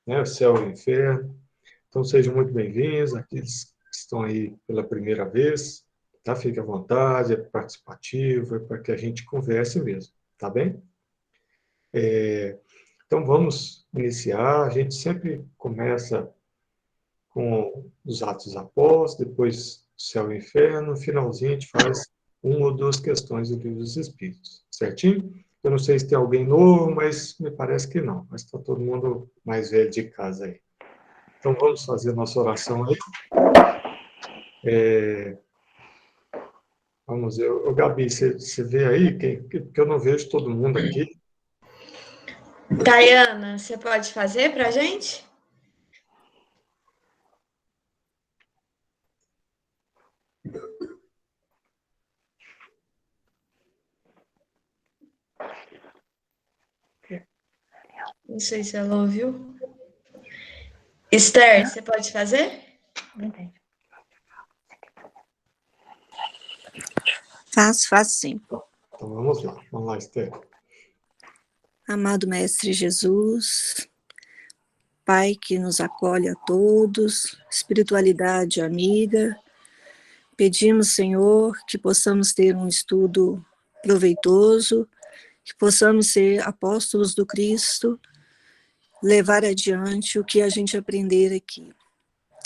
né? O céu e o inferno. Então, sejam muito bem-vindos, aqueles que estão aí pela primeira vez, tá? Fique à vontade, é participativo, é para que a gente converse mesmo, tá bem? Então, vamos iniciar. A gente sempre começa com os Atos dos Apóstolos, depois o céu e o inferno, no finalzinho a gente faz uma ou duas questões do Livro dos Espíritos, certinho? Eu não sei se tem alguém novo, mas me parece que não, mas está todo mundo mais velho de casa aí. Então, vamos fazer nossa oração aí. Vamos ver. Ô, Gabi, você vê aí? Porque eu não vejo todo mundo aqui. Tayana, você pode fazer para a gente? Não sei se ela ouviu. Esther, você pode fazer? Faço sim. Então, vamos lá. Vamos lá, Esther. Amado Mestre Jesus, Pai que nos acolhe a todos, espiritualidade amiga, pedimos, Senhor, que possamos ter um estudo proveitoso, que possamos ser apóstolos do Cristo, levar adiante o que a gente aprender aqui.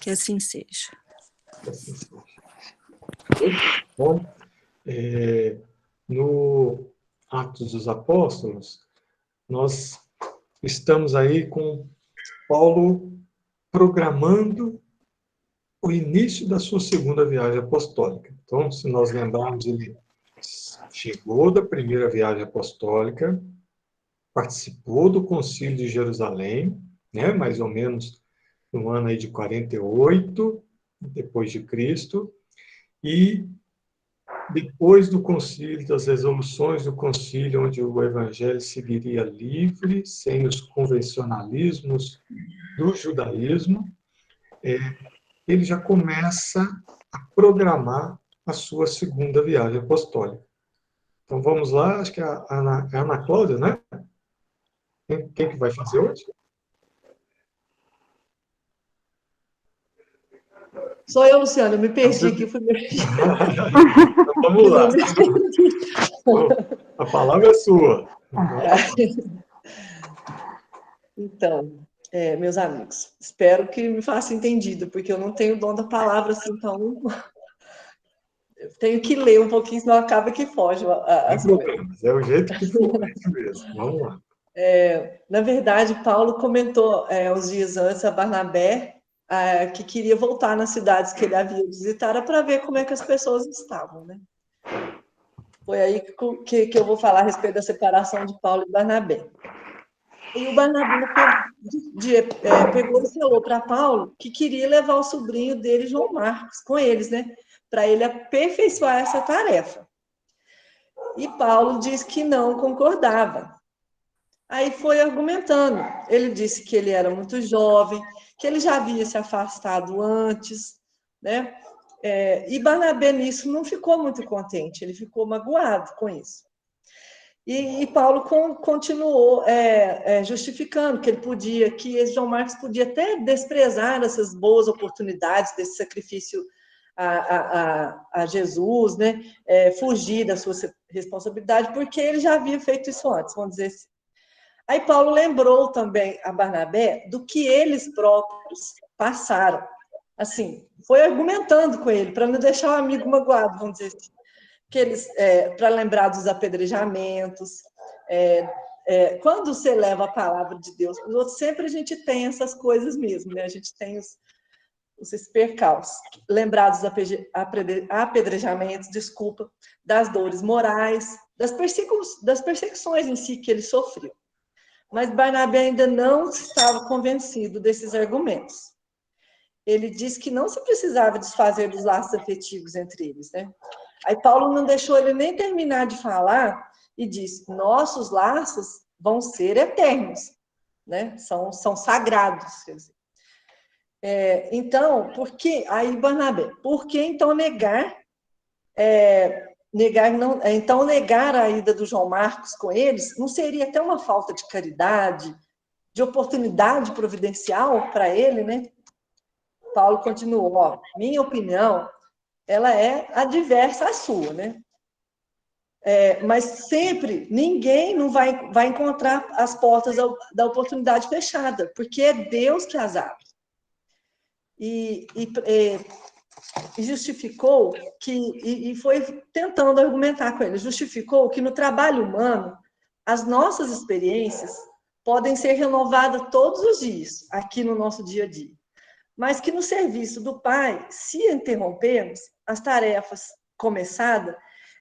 Que assim seja. Que assim seja. Bom, no Atos dos Apóstolos, nós estamos aí com Paulo programando o início da sua segunda viagem apostólica. Então, se nós lembrarmos, ele chegou da primeira viagem apostólica, participou do Concílio de Jerusalém, né, mais ou menos no ano aí de 48 depois de Cristo, e depois do concílio, das resoluções do concílio, onde o evangelho seguiria livre, sem os convencionalismos do judaísmo, ele já começa a programar a sua segunda viagem apostólica. Então vamos lá, acho que é a Ana Cláudia, né? Quem que vai fazer hoje? Sou eu, Luciano, eu me perdi aqui. Fui Então, vamos lá. A palavra é sua. Então, meus amigos, espero que me faça entendido, porque eu não tenho o dom da palavra, assim, então eu tenho que ler um pouquinho, senão acaba que foge as coisas. É o jeito que for, é isso mesmo. Vamos lá. Na verdade, Paulo comentou uns dias antes a Barnabé que queria voltar nas cidades que ele havia visitado para ver como é que as pessoas estavam, né? Foi aí que eu vou falar a respeito da separação de Paulo e Barnabé. E o Barnabé pegou e falou para Paulo que queria levar o sobrinho dele, João Marcos, com eles, né? Para ele aperfeiçoar essa tarefa. E Paulo disse que não concordava. Aí foi argumentando. Ele disse que ele era muito jovem, que ele já havia se afastado antes, né? E Barnabé nisso não ficou muito contente, ele ficou magoado com isso. E Paulo continuou justificando que ele podia, que esse João Marcos podia até desprezar essas boas oportunidades desse sacrifício a Jesus, né? Fugir da sua responsabilidade, porque ele já havia feito isso antes, vamos dizer assim. Aí Paulo lembrou também a Barnabé do que eles próprios passaram. Assim, foi argumentando com ele, para não deixar o amigo magoado, vamos dizer assim. Que eles, para lembrar dos apedrejamentos, quando você leva a palavra de Deus para os outros, sempre a gente tem essas coisas mesmo, né? A gente tem esses percalços. Lembrar dos apedrejamentos, das dores morais, das perseguições em si que ele sofreu. Mas Barnabé ainda não estava convencido desses argumentos. Ele disse que não se precisava desfazer dos laços afetivos entre eles, né? Aí Paulo não deixou ele nem terminar de falar e disse: nossos laços vão ser eternos, né? São sagrados, quer dizer. Então, Barnabé, por que então negar negar a ida do João Marcos com eles não seria até uma falta de caridade, de oportunidade providencial para ele, né? Paulo continuou, ó, minha opinião, ela é adversa à sua, né? Mas sempre, ninguém não vai encontrar as portas da oportunidade fechada, porque é Deus que as abre. E justificou e foi tentando argumentar com ele, justificou que no trabalho humano, as nossas experiências podem ser renovadas todos os dias, aqui no nosso dia a dia. Mas que no serviço do Pai, se interrompermos as tarefas começadas,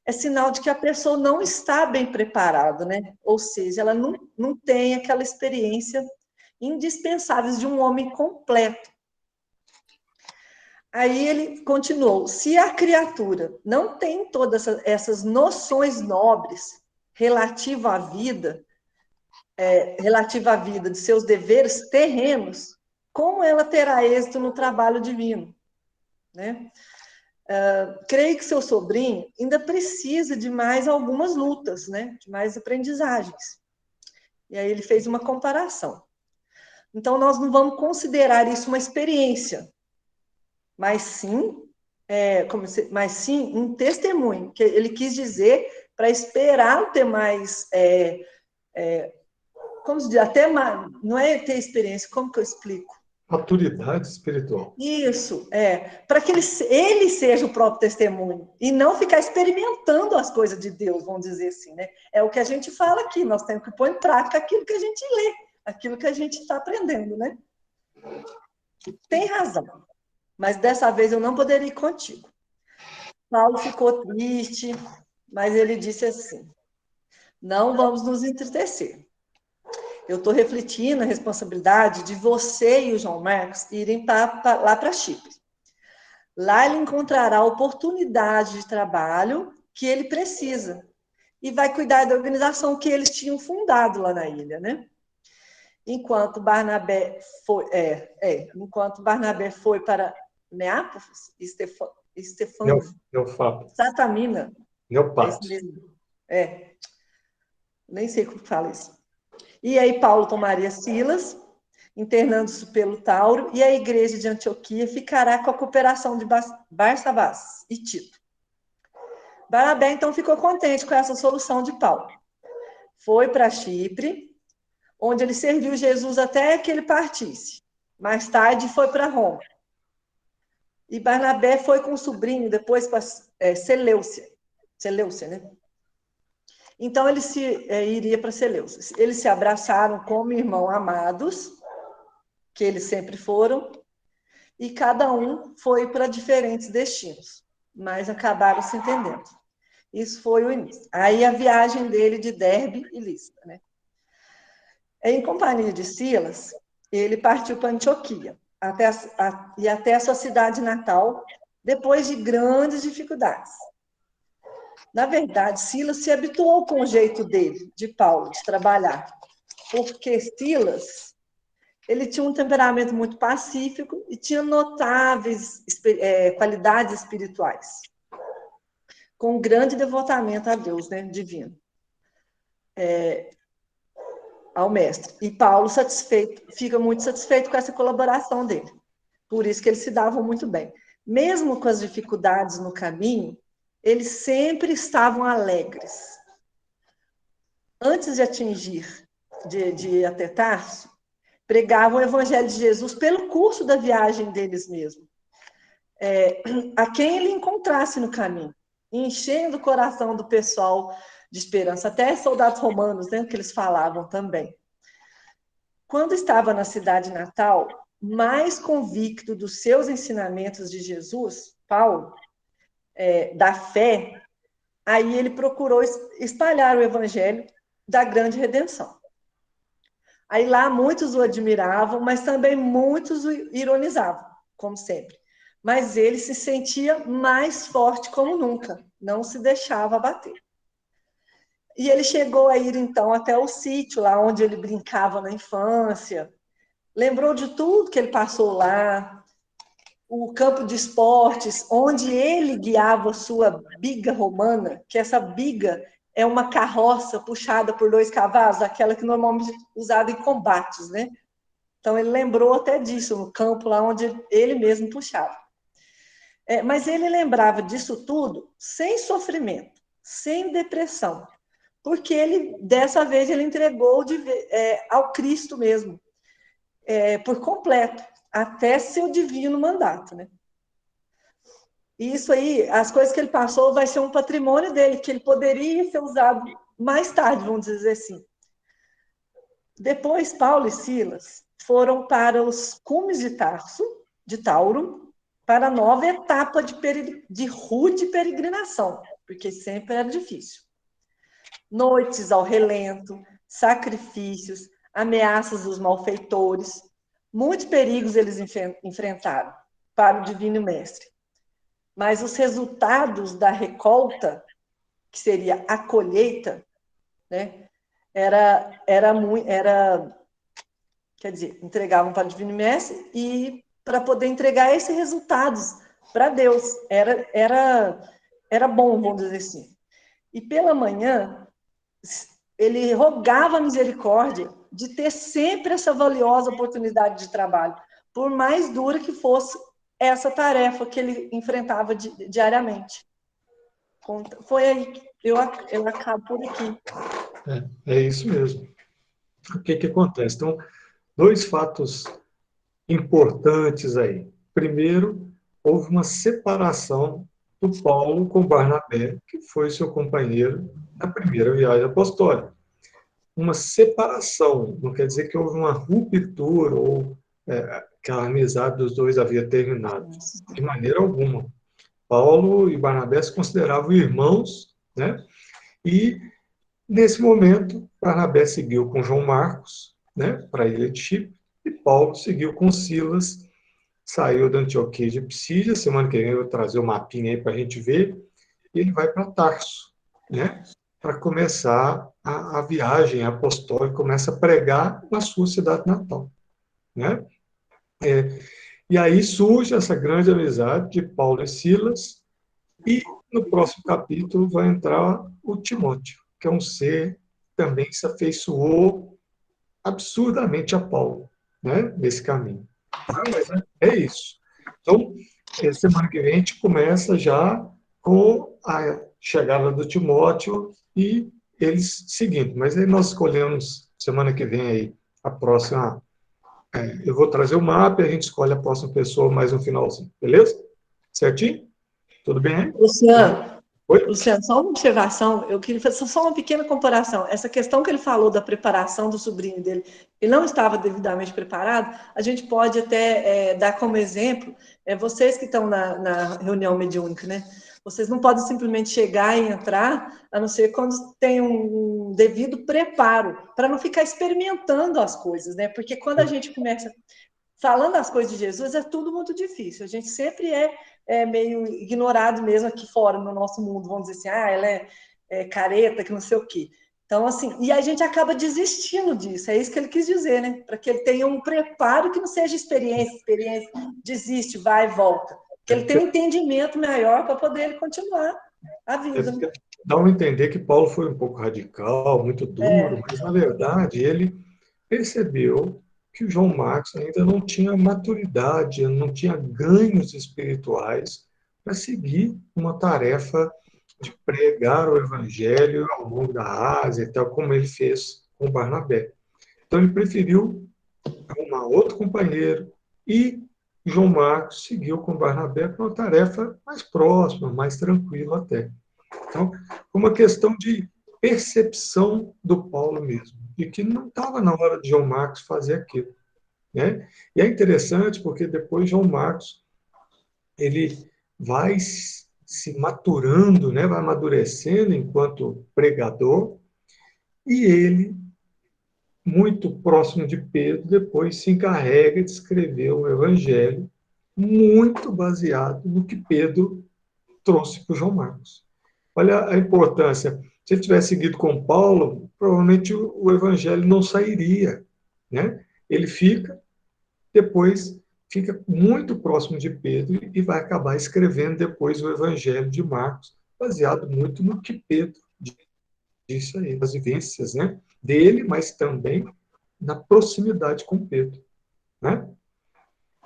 é sinal de que a pessoa não está bem preparada, né? Ou seja, ela não tem aquela experiência indispensável de um homem completo. Aí ele continuou, se a criatura não tem todas essas noções nobres relativa à vida de seus deveres terrenos, como ela terá êxito no trabalho divino? Né? Creio que seu sobrinho ainda precisa de mais algumas lutas, né? De mais aprendizagens. E aí ele fez uma comparação. Então, nós não vamos considerar isso uma experiência, mas sim um testemunho, que ele quis dizer para esperar ter mais, como se diz, até mais, não é ter experiência, como que eu explico? Maturidade espiritual. Isso, para que ele seja o próprio testemunho, e não ficar experimentando as coisas de Deus, vamos dizer assim, né? É o que a gente fala aqui, nós temos que pôr em prática aquilo que a gente lê, aquilo que a gente está aprendendo, né? Tem razão, mas dessa vez eu não poderia ir contigo. Paulo ficou triste, mas ele disse assim, não vamos nos entristecer. Eu estou refletindo a responsabilidade de você e o João Marcos irem lá para Chipre. Lá ele encontrará a oportunidade de trabalho que ele precisa e vai cuidar da organização que eles tinham fundado lá na ilha, né? Enquanto Barnabé foi para Neápolis, Estefano, Satamina, nem sei como fala isso. E aí Paulo tomaria Silas, internando-se pelo Tauro, e a igreja de Antioquia ficará com a cooperação de Barsabás e Tito. Barnabé, então, ficou contente com essa solução de Paulo. Foi para Chipre, onde ele serviu Jesus até que ele partisse. Mais tarde, foi para Roma. E Barnabé foi com o sobrinho, depois para Seleucia, né? Então, ele iria para Seleucia. Eles se abraçaram como irmãos amados, que eles sempre foram, e cada um foi para diferentes destinos, mas acabaram se entendendo. Isso foi o início. Aí a viagem dele de Derbe e Listra, né? Em companhia de Silas, ele partiu para Antioquia, até a sua cidade natal, depois de grandes dificuldades. Na verdade, Silas se habituou com o jeito dele, de Paulo, de trabalhar, porque Silas, ele tinha um temperamento muito pacífico e tinha notáveis qualidades espirituais, com grande devotamento a Deus, né, divino, ao mestre. E Paulo fica muito satisfeito com essa colaboração dele. Por isso que eles se davam muito bem. Mesmo com as dificuldades no caminho, eles sempre estavam alegres. Antes de ir até Tarso, pregavam o evangelho de Jesus pelo curso da viagem deles mesmo. A quem ele encontrasse no caminho, enchendo o coração do pessoal de esperança, até soldados romanos, né, que eles falavam também. Quando estava na cidade natal, mais convicto dos seus ensinamentos de Jesus, Paulo, da fé, aí ele procurou espalhar o evangelho da grande redenção. Aí lá muitos o admiravam, mas também muitos o ironizavam, como sempre. Mas ele se sentia mais forte como nunca, não se deixava abater. E ele chegou a ir, então, até o sítio, lá onde ele brincava na infância. Lembrou de tudo que ele passou lá, o campo de esportes, onde ele guiava sua biga romana, que essa biga é uma carroça puxada por 2 cavalos, aquela que normalmente é usada em combates, né? Então, ele lembrou até disso, no campo lá onde ele mesmo puxava. Mas ele lembrava disso tudo sem sofrimento, sem depressão, porque ele, dessa vez, ele entregou ao Cristo mesmo, por completo, até seu divino mandato, né? E isso aí, as coisas que ele passou, vai ser um patrimônio dele, que ele poderia ser usado mais tarde, vamos dizer assim. Depois, Paulo e Silas foram para os cumes de Tauro, para a nova etapa de rude peregrinação, porque sempre era difícil. Noites ao relento, sacrifícios, ameaças dos malfeitores, muitos perigos eles enfrentaram para o Divino Mestre. Mas os resultados da recolta, que seria a colheita, né, quer dizer, entregavam para o Divino Mestre e para poder entregar esses resultados para Deus. Era bom, vamos dizer assim. E pela manhã, ele rogava a misericórdia de ter sempre essa valiosa oportunidade de trabalho, por mais dura que fosse essa tarefa que ele enfrentava diariamente. Foi aí que eu acabo por aqui. É isso mesmo. O que acontece? Então, 2 fatos importantes aí. Primeiro, houve uma separação do Paulo com Barnabé, que foi seu companheiro na primeira viagem apostólica. Uma separação, não quer dizer que houve uma ruptura ou que a amizade dos dois havia terminado. De maneira alguma. Paulo e Barnabé se consideravam irmãos, né? E, nesse momento, Barnabé seguiu com João Marcos, né, para a ilha de Chipre, e Paulo seguiu com Silas, saiu da Antioquia de Psídia. Semana que vem eu vou trazer o mapinha aí para a gente ver, e ele vai para Tarso, né, para começar a viagem apostólica, começa a pregar na sua cidade natal, né? E aí surge essa grande amizade de Paulo e Silas, e no próximo capítulo vai entrar o Timóteo, que é um ser que também se afeiçoou absurdamente a Paulo, né, nesse caminho. Mas é isso. Então, semana que vem a gente começa já com a chegada do Timóteo e eles seguindo. Mas aí nós escolhemos, semana que vem aí, a próxima. Eu vou trazer o mapa e a gente escolhe a próxima pessoa mais no finalzinho, beleza? Certinho? Tudo bem aí? Luciano, só uma observação, eu queria fazer só uma pequena comparação. Essa questão que ele falou da preparação do sobrinho dele, ele não estava devidamente preparado, a gente pode até dar como exemplo, vocês que estão na reunião mediúnica, né? Vocês não podem simplesmente chegar e entrar, a não ser quando tem um devido preparo, para não ficar experimentando as coisas, né? Porque quando a gente começa falando as coisas de Jesus, é tudo muito difícil. A gente sempre é meio ignorado mesmo aqui fora, no nosso mundo. Vamos dizer assim, ela é careta, que não sei o quê. Então, assim, e a gente acaba desistindo disso. É isso que ele quis dizer, né? Para que ele tenha um preparo que não seja experiência, desiste, vai e volta. Que ele tenha um entendimento maior para poder ele continuar a vida. Né? Dá a entender que Paulo foi um pouco radical, muito duro, mas, na verdade, ele percebeu que o João Marcos ainda não tinha maturidade, não tinha ganhos espirituais para seguir uma tarefa de pregar o evangelho ao longo da Ásia, e tal, como ele fez com Barnabé. Então, ele preferiu arrumar outro companheiro e João Marcos seguiu com Barnabé para uma tarefa mais próxima, mais tranquila até. Então, foi uma questão de percepção do Paulo mesmo, e que não estava na hora de João Marcos fazer aquilo, né? E é interessante porque depois João Marcos ele vai se maturando, né? Vai amadurecendo enquanto pregador, e ele, muito próximo de Pedro, depois se encarrega de escrever o Evangelho, muito baseado no que Pedro trouxe para o João Marcos. Olha a importância. Se ele tivesse seguido com Paulo, provavelmente o Evangelho não sairia, né? Ele depois fica muito próximo de Pedro e vai acabar escrevendo depois o Evangelho de Marcos, baseado muito no que Pedro disse. disso aí, das vivências, né, dele, mas também na proximidade com Pedro, né?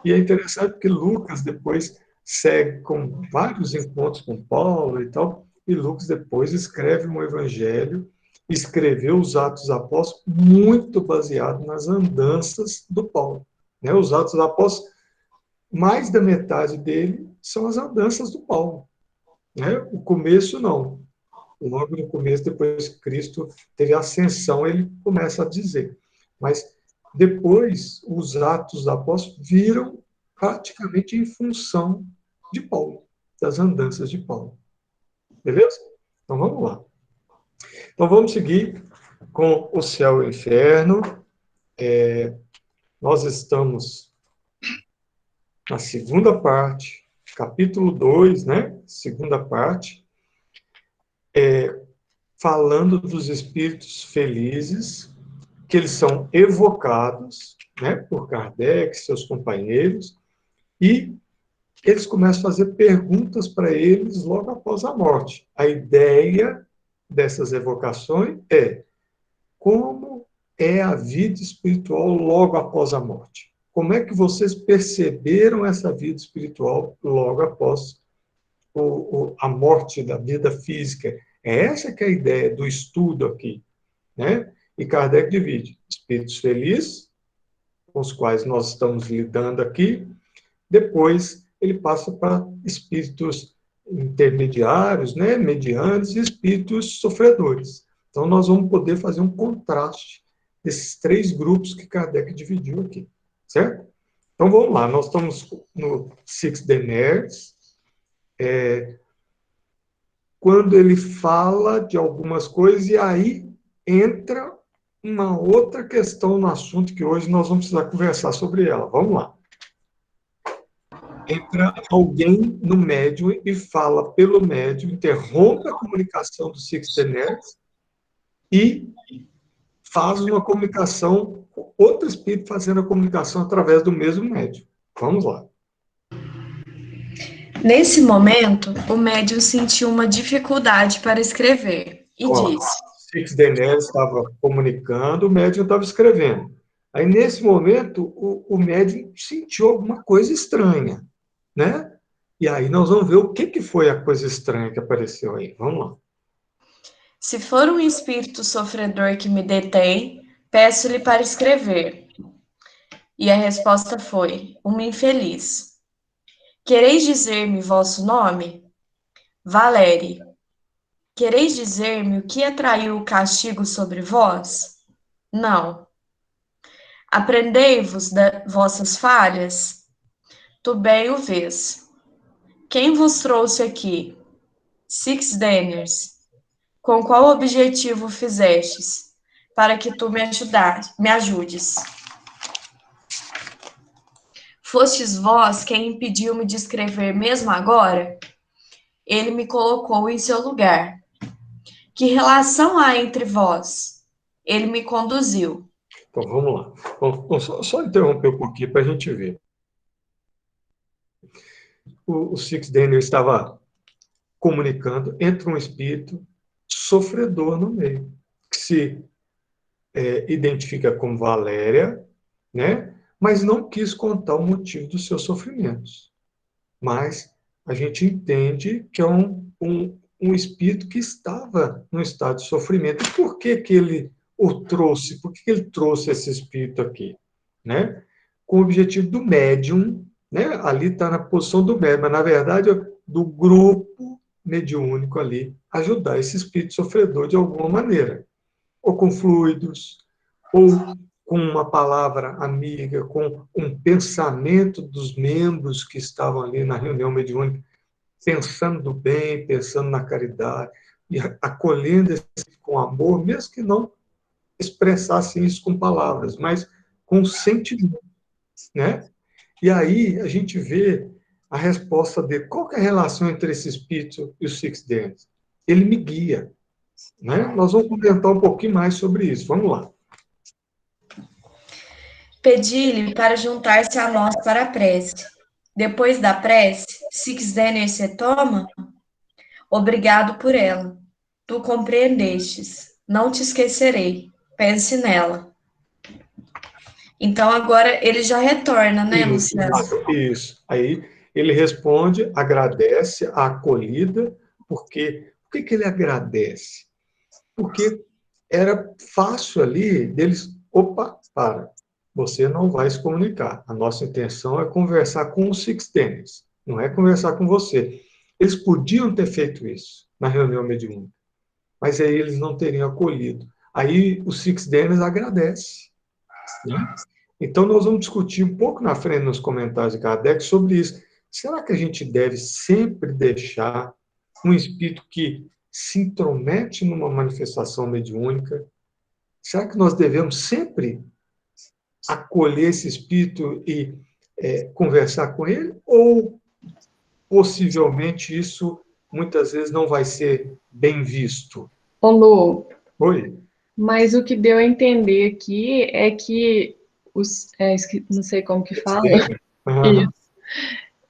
E é interessante que Lucas depois segue com vários encontros com Paulo e tal, e Lucas depois escreve um evangelho, escreveu os Atos dos Apóstolos muito baseado nas andanças do Paulo, né? Os Atos dos Apóstolos, mais da metade dele são as andanças do Paulo, né? O começo não. Logo no começo, depois que Cristo teve a ascensão, ele começa a dizer. Mas depois, os Atos dos Apóstolos viram praticamente em função de Paulo, das andanças de Paulo. Beleza? Então vamos lá. Então vamos seguir com o céu e o inferno. Nós estamos na segunda parte, capítulo 2, né? Segunda parte, falando dos espíritos felizes, que eles são evocados, né, por Kardec, seus companheiros, e eles começam a fazer perguntas para eles logo após a morte. A ideia dessas evocações é como é a vida espiritual logo após a morte? Como é que vocês perceberam essa vida espiritual logo após a morte da vida física? É essa que é a ideia do estudo aqui, né? E Kardec divide espíritos felizes, com os quais nós estamos lidando aqui, depois ele passa para espíritos intermediários, né, medianos e espíritos sofredores. Então nós vamos poder fazer um contraste desses três grupos que Kardec dividiu aqui, certo? Então vamos lá, nós estamos no Six Deners, quando ele fala de algumas coisas, e aí entra uma outra questão no assunto que hoje nós vamos precisar conversar sobre ela. Vamos lá. Entra alguém no médium e fala pelo médium, interrompe a comunicação do Six Deners e faz uma comunicação com outro espírito fazendo a comunicação através do mesmo médium. Vamos lá. Nesse momento, o médium sentiu uma dificuldade para escrever e disse: Six Deners estava comunicando, o médium estava escrevendo. Aí, nesse momento, o médium sentiu alguma coisa estranha, né? E aí nós vamos ver o que foi a coisa estranha que apareceu aí. Vamos lá. Se for um espírito sofredor que me detém, peço-lhe para escrever. E a resposta foi: uma infeliz. Quereis dizer-me vosso nome? Valéria. Quereis dizer-me o que atraiu o castigo sobre vós? Não. Aprendei-vos das vossas falhas? Tu bem o vês. Quem vos trouxe aqui? Six Deners. Com qual objetivo fizestes? Para que tu me ajudes. Fostes vós quem impediu-me de escrever mesmo agora? Ele me colocou em seu lugar. Que relação há entre vós? Ele me conduziu. Então, vamos lá. Vamos só interromper um pouquinho para a gente ver. O Six Deners estava comunicando entre um espírito sofredor no meio, que se identifica como Valéria, né? Mas não quis contar o motivo dos seus sofrimentos. Mas a gente entende que é um espírito que estava num estado de sofrimento. E por que ele o trouxe? Por que ele trouxe esse espírito aqui? Né? Com o objetivo do médium, né? Ali está na posição do médium, mas na verdade do grupo mediúnico ali, ajudar esse espírito sofredor de alguma maneira. Ou com fluidos, ou com uma palavra amiga, com um pensamento dos membros que estavam ali na reunião mediúnica, pensando do bem, pensando na caridade, e acolhendo com amor, mesmo que não expressassem isso com palavras, mas com sentimento, né? E aí a gente vê a resposta dele. Qual que é a relação entre esse espírito e os Six Deners? Ele me guia, né? Nós vamos comentar um pouquinho mais sobre isso. Vamos lá. Pedi-lhe para juntar-se a nós para a prece. Depois da prece, Six Deners se toma? Obrigado por ela. Tu compreendestes. Não te esquecerei. Pense nela. Então, agora ele já retorna, né, Luciano? Isso. Aí ele responde, agradece a acolhida, porque por que ele agradece? Porque era fácil ali deles, opa, para, você não vai se comunicar. A nossa intenção é conversar com os Sixtenes, não é conversar com você. Eles podiam ter feito isso na reunião mediúnica, mas aí eles não teriam acolhido. Aí o Sixtenes agradece, né? Então, nós vamos discutir um pouco na frente nos comentários de Kardec sobre isso. Será que a gente deve sempre deixar um espírito que se intromete numa manifestação mediúnica? Será que nós devemos sempre acolher esse espírito e conversar com ele? Ou possivelmente isso muitas vezes não vai ser bem visto? Ô, Lu, Oi? mas o que deu a entender aqui é que não sei como que fala, Ah, isso.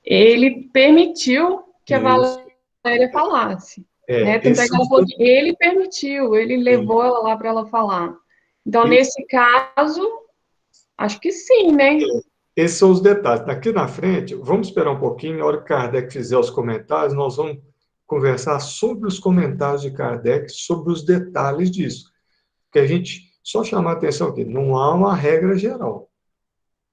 Ele permitiu que a isso. Valéria falasse, né? Tanto é Esses que são ela os falou que ele permitiu, ele levou ela lá para ela falar. Então, nesse caso, acho que sim, né? Esses são os detalhes. Daqui na frente, vamos esperar um pouquinho, na hora que Kardec fizer os comentários, nós vamos conversar sobre os comentários de Kardec, sobre os detalhes disso. Porque a gente só chamar a atenção aqui, não há uma regra geral,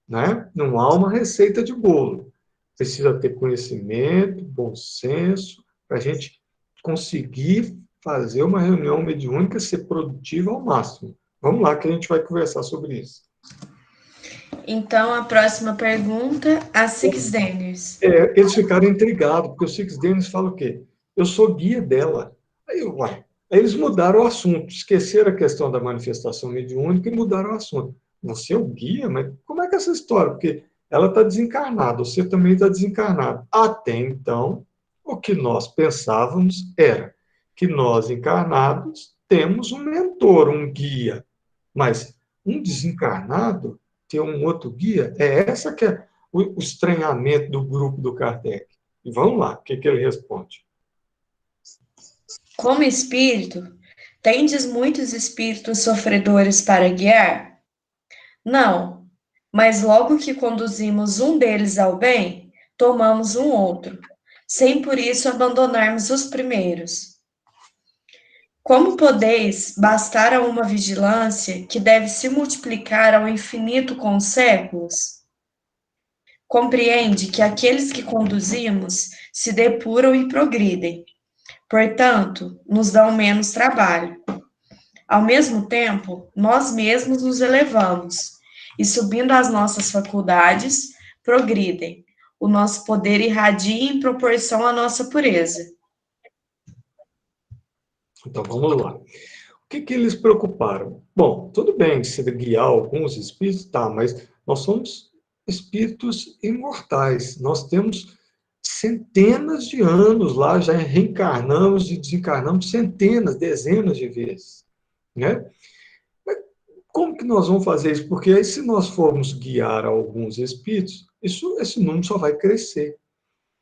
né? Não há uma receita de bolo. Precisa ter conhecimento, bom senso, para a gente conseguir fazer uma reunião mediúnica ser produtiva ao máximo. Vamos lá que a gente vai conversar sobre isso. Então, a próxima pergunta, a Six Daniels. Eles ficaram intrigados, porque o Six Denis fala o quê? Eu sou guia dela. Aí eles mudaram o assunto, esqueceram a questão da manifestação mediúnica e mudaram o assunto. Você é o guia? Mas como é que é essa história? Porque ela está desencarnada, você também está desencarnado. Até então, o que nós pensávamos era que nós, encarnados, temos um mentor, um guia. Mas um desencarnado ter um outro guia, essa que é o estranhamento do grupo do Kardec. E vamos lá, o que ele responde? Como espírito, tendes muitos espíritos sofredores para guiar? Não, mas logo que conduzimos um deles ao bem, tomamos um outro, sem por isso abandonarmos os primeiros. Como podeis bastar a uma vigilância que deve se multiplicar ao infinito com os séculos? Compreende que aqueles que conduzimos se depuram e progridem, portanto, nos dão menos trabalho. Ao mesmo tempo, nós mesmos nos elevamos e, subindo as nossas faculdades, progridem. O nosso poder irradia em proporção à nossa pureza. Então, vamos lá. O que eles preocuparam? Bom, tudo bem se guiar alguns espíritos, tá, mas nós somos espíritos imortais. Nós temos centenas de anos lá, já reencarnamos e desencarnamos centenas, dezenas de vezes, né? Como que nós vamos fazer isso? Porque aí, se nós formos guiar alguns espíritos, esse número só vai crescer.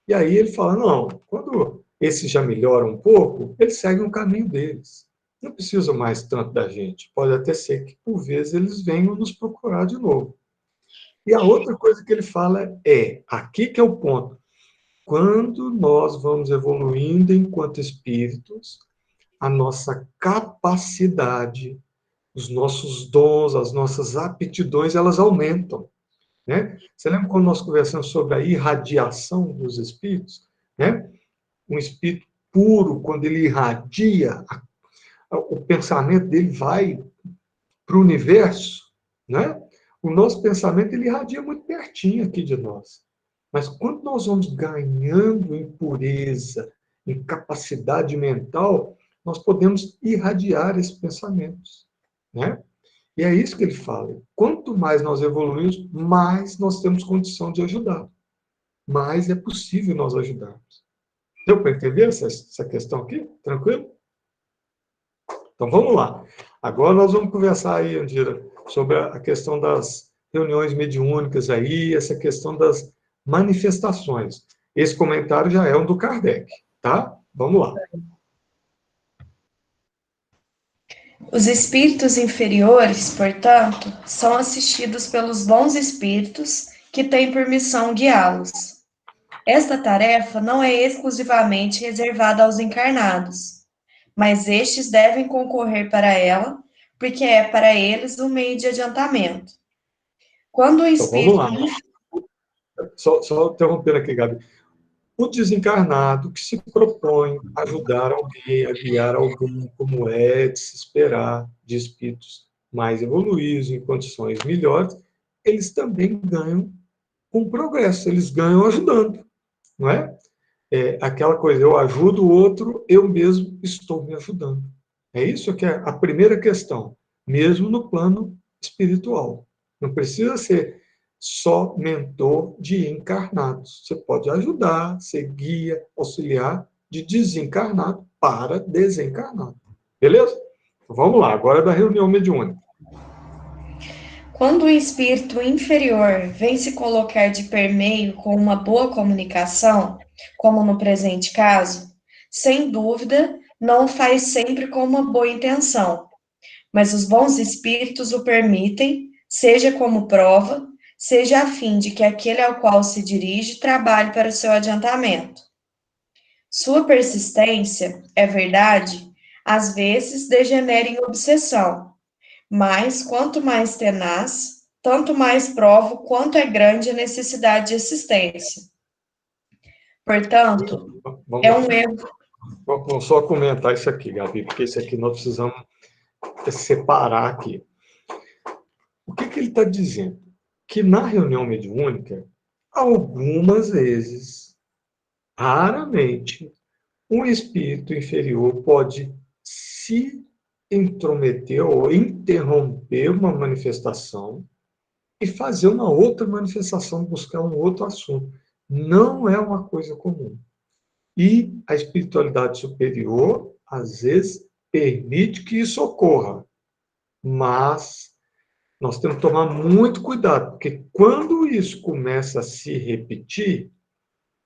E aí ele fala, não, quando esses já melhoram um pouco, eles seguem o caminho deles. Não precisa mais tanto da gente. Pode até ser que, por vezes, eles venham nos procurar de novo. E a outra coisa que ele fala aqui que é o ponto, quando nós vamos evoluindo enquanto espíritos, a nossa capacidade, os nossos dons, as nossas aptidões, elas aumentam, né? Você lembra quando nós conversamos sobre a irradiação dos espíritos, né? Um espírito puro, quando ele irradia, o pensamento dele vai para o universo, né? O nosso pensamento ele irradia muito pertinho aqui de nós. Mas quando nós vamos ganhando em pureza, em capacidade mental, nós podemos irradiar esses pensamentos, né? E é isso que ele fala. Quanto mais nós evoluímos, mais nós temos condição de ajudar. Mais é possível nós ajudarmos. Deu para entender essa questão aqui? Tranquilo? Então vamos lá. Agora nós vamos conversar aí, Andira, sobre a questão das reuniões mediúnicas aí, essa questão das manifestações. Esse comentário já é um do Kardec, tá? Vamos lá. Os espíritos inferiores, portanto, são assistidos pelos bons espíritos que têm por missão guiá-los. Esta tarefa não é exclusivamente reservada aos encarnados, mas estes devem concorrer para ela, porque é para eles um meio de adiantamento. Quando o Então, vamos espírito... lá. Só interrompendo aqui, Gabi. O desencarnado que se propõe a ajudar alguém, a guiar alguém, como é de se esperar, de espíritos mais evoluídos, em condições melhores, eles também ganham com progresso, eles ganham ajudando, não é? É aquela coisa, eu ajudo o outro, eu mesmo estou me ajudando. É isso que é a primeira questão, mesmo no plano espiritual. Não precisa ser só mentor de encarnados. Você pode ajudar, ser guia, auxiliar de desencarnado para desencarnado. Beleza? Então, vamos lá, agora é da reunião mediúnica. Quando o espírito inferior vem se colocar de permeio com uma boa comunicação, como no presente caso, sem dúvida, não o faz sempre com uma boa intenção, mas os bons espíritos o permitem, seja como prova, seja a fim de que aquele ao qual se dirige trabalhe para o seu adiantamento. Sua persistência, é verdade, às vezes degenera em obsessão, mas quanto mais tenaz, tanto mais provo quanto é grande a necessidade de assistência. Portanto, é um erro. Vamos só comentar isso aqui, Gabi, porque isso aqui nós precisamos separar aqui. O que ele está dizendo? Que na reunião mediúnica, algumas vezes, raramente, um espírito inferior pode se intrometer ou interromper uma manifestação e fazer uma outra manifestação, buscar um outro assunto. Não é uma coisa comum. E a espiritualidade superior, às vezes, permite que isso ocorra, mas nós temos que tomar muito cuidado, porque quando isso começa a se repetir,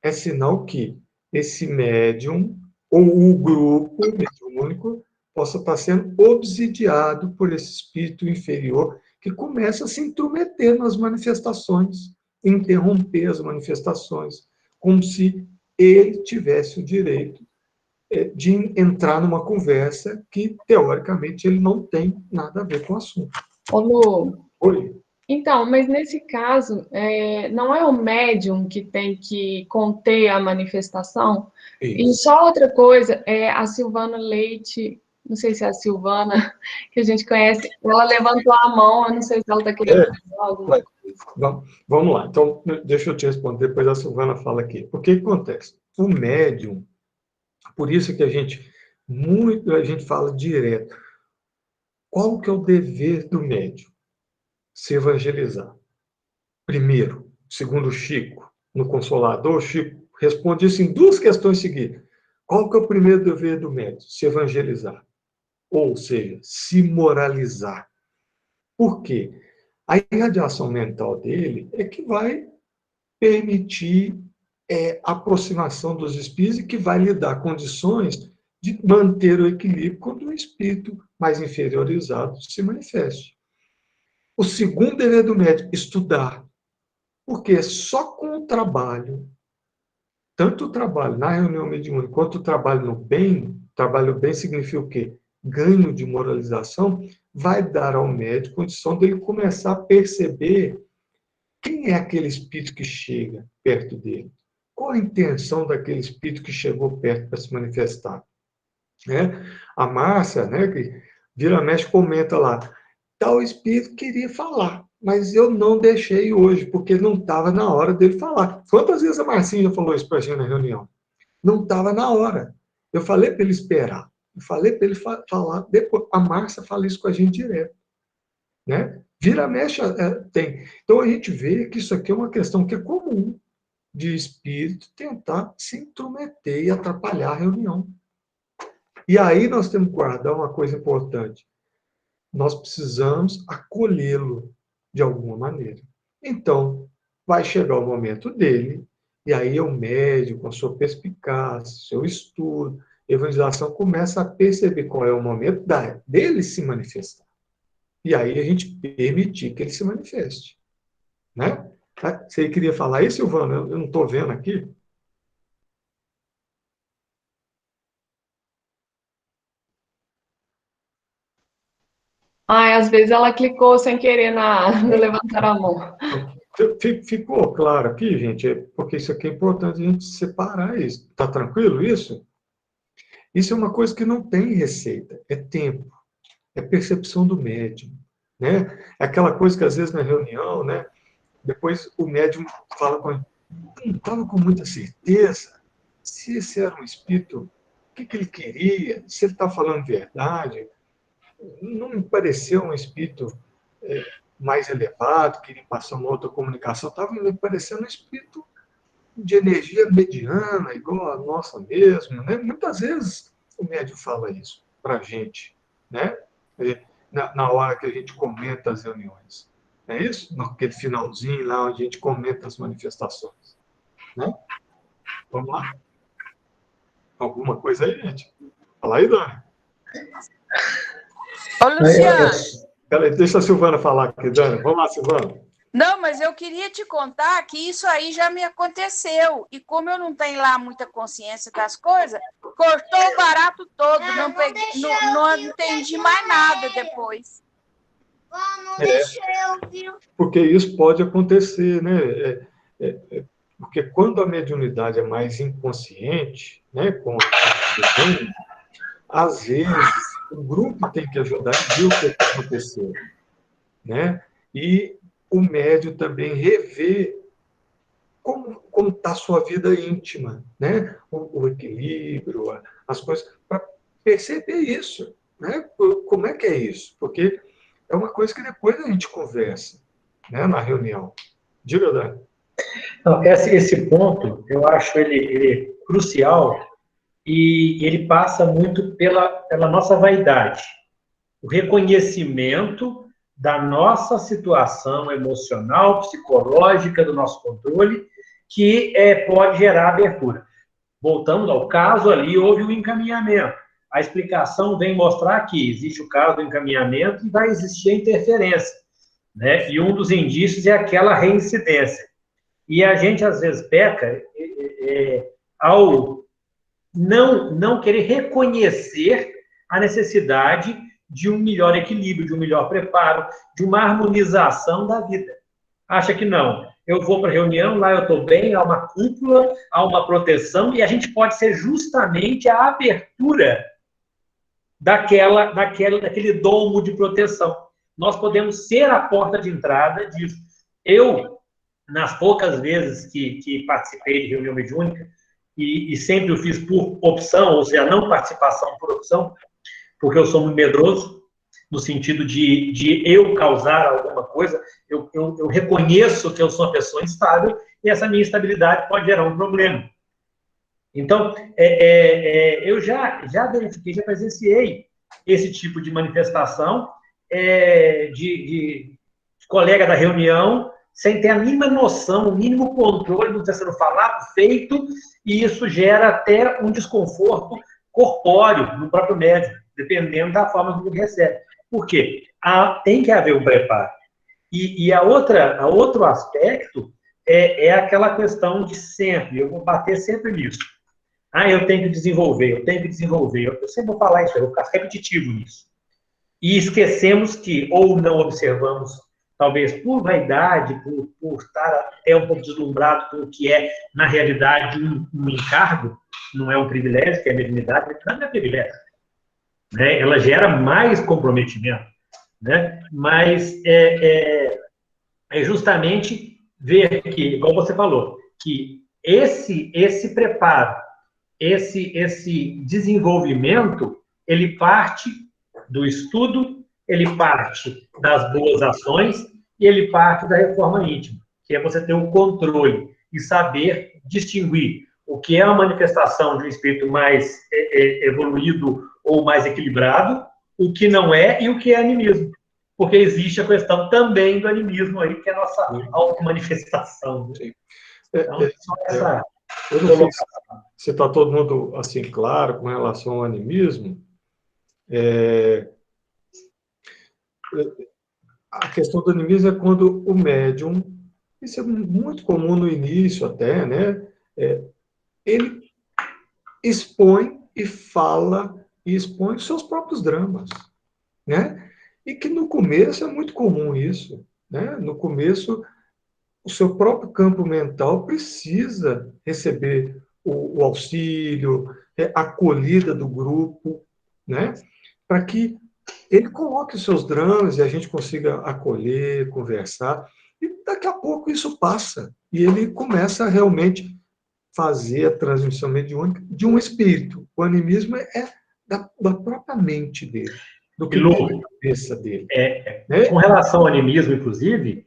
é sinal que esse médium ou o grupo mediúnico possa estar sendo obsidiado por esse espírito inferior que começa a se intrometer nas manifestações, interromper as manifestações, como se ele tivesse o direito de entrar numa conversa que, teoricamente, ele não tem nada a ver com o assunto. Ô, Lu, Oi? então, mas nesse caso, não é o médium que tem que conter a manifestação? E Isso. só outra coisa, a Silvana Leite, não sei se é a Silvana, que a gente conhece, ela levantou a mão, eu não sei se ela está querendo falar alguma coisa. Vamos lá. Então, deixa eu te responder, depois a Silvana fala aqui. O que acontece? O médium, por isso que a gente fala direto. Qual que é o dever do médium? Se evangelizar. Primeiro, segundo Chico, no Consolador, Chico responde isso em duas questões seguidas. Qual que é o primeiro dever do médium? Se evangelizar. Ou seja, se moralizar. Por quê? A irradiação mental dele é que vai permitir a aproximação dos espíritos e que vai lhe dar condições de manter o equilíbrio quando o espírito mais inferiorizado se manifeste. O segundo dever do médico, estudar. Porque só com o trabalho, tanto o trabalho na reunião mediúnica quanto o trabalho bem significa o quê? Ganho de moralização, vai dar ao médico condição dele começar a perceber quem é aquele espírito que chega perto dele. Qual a intenção daquele espírito que chegou perto para se manifestar? A Márcia, que vira mexe, comenta lá, tal espírito queria falar, mas eu não deixei hoje, porque não estava na hora dele falar. Quantas vezes a Marcinha já falou isso para a gente na reunião? Não estava na hora. Eu falei para ele esperar. Eu falei para ele falar. Depois, a Márcia fala isso com a gente direto. Vira mexe, tem. Então a gente vê que isso aqui é uma questão que é comum de espírito tentar se intrometer e atrapalhar a reunião. E aí nós temos que guardar uma coisa importante. Nós precisamos acolhê-lo de alguma maneira. Então, vai chegar o momento dele, e aí o médico, com a sua perspicácia, seu estudo, evangelização começa a perceber qual é o momento dele se manifestar. E aí a gente permitir que ele se manifeste. Né? Você queria falar isso, Silvana? Eu não estou vendo aqui. Às vezes ela clicou sem querer no levantar a mão. Ficou claro aqui, gente? Porque isso aqui é importante a gente separar isso. Está tranquilo isso? Isso é uma coisa que não tem receita, é tempo, é percepção do médium. Né? É aquela coisa que às vezes na reunião, né, depois o médium fala com ele, não estava com muita certeza se esse era um espírito, o que ele queria, se ele está falando verdade. Não me pareceu um espírito mais elevado, queria passar uma outra comunicação, estava me parecendo um espírito de energia mediana, igual a nossa mesmo. Né? Muitas vezes o médium fala isso para a gente, né? Na hora que a gente comenta as reuniões. É isso? Naquele finalzinho lá onde a gente comenta as manifestações. Né? Vamos lá? Alguma coisa aí, gente? Fala aí, Dani. Ô, Luciano. Peraí, deixa a Silvana falar aqui, Dani. Vamos lá, Silvana. Não, mas eu queria te contar que isso aí já me aconteceu. E como eu não tenho lá muita consciência das coisas, cortou o barato todo. Não entendi mais nada depois. Porque isso pode acontecer, né? Porque quando a mediunidade é mais inconsciente, né, às vezes o grupo tem que ajudar a ver o que aconteceu, né? E o médium também rever como está a sua vida íntima, né? O equilíbrio, as coisas, para perceber isso, né? Como é que é isso? Porque é uma coisa que depois a gente conversa, né, na reunião. Diga, Dani. Não, esse ponto, eu acho ele crucial e ele passa muito pela nossa vaidade. O reconhecimento da nossa situação emocional, psicológica, do nosso controle, que pode gerar abertura. Voltando ao caso ali, houve um encaminhamento. A explicação vem mostrar que existe o caso do encaminhamento e vai existir a interferência. Né? E um dos indícios é aquela reincidência. E a gente, às vezes, peca ao não querer reconhecer a necessidade de um melhor equilíbrio, de um melhor preparo, de uma harmonização da vida. Acha que não. Eu vou para a reunião, lá eu estou bem, há uma cúpula, há uma proteção, e a gente pode ser justamente a abertura daquele domo de proteção. Nós podemos ser a porta de entrada disso. Eu, nas poucas vezes que participei de reunião mediúnica, e sempre o fiz por opção, ou seja, não participação por opção, porque eu sou muito medroso, no sentido de eu causar alguma coisa, eu reconheço que eu sou uma pessoa instável, e essa minha instabilidade pode gerar um problema. Então, eu já verifiquei, já presenciei esse tipo de manifestação de colega da reunião, sem ter a mínima noção, o mínimo controle do que está sendo falado, feito, e isso gera até um desconforto corpóreo no próprio médium, dependendo da forma como ele recebe. Por quê? Tem que haver um preparo. E outro aspecto é aquela questão de sempre, eu vou bater sempre nisso. Eu tenho que desenvolver, eu sempre vou falar isso, eu vou ficar repetitivo nisso. E esquecemos que, ou não observamos, talvez por vaidade, por estar até um pouco deslumbrado com o que é, na realidade, um encargo, não é um privilégio, que é a mediunidade, não é privilégio. Né? Ela gera mais comprometimento. Né? Mas é justamente ver que, igual você falou, que esse preparo, esse desenvolvimento, ele parte do estudo, ele parte das boas ações e ele parte da reforma íntima, que é você ter o controle e saber distinguir o que é uma manifestação de um espírito mais evoluído ou mais equilibrado, o que não é e o que é animismo. Porque existe a questão também do animismo aí, que é a nossa automanifestação. Então, eu não sei se está todo mundo assim claro com relação ao animismo. A questão do animismo é quando o médium, isso é muito comum no início até, né? Ele expõe e fala e expõe os seus próprios dramas, né? E que no começo é muito comum isso, né? No começo, o seu próprio campo mental precisa receber o auxílio, a acolhida do grupo, né? Para que ele coloque os seus dramas e a gente consiga acolher, conversar, e daqui a pouco isso passa, e ele começa a realmente fazer a transmissão mediúnica de um espírito. O animismo é da própria mente dele, do que Lu, da cabeça dele. Né? Com relação ao animismo, inclusive,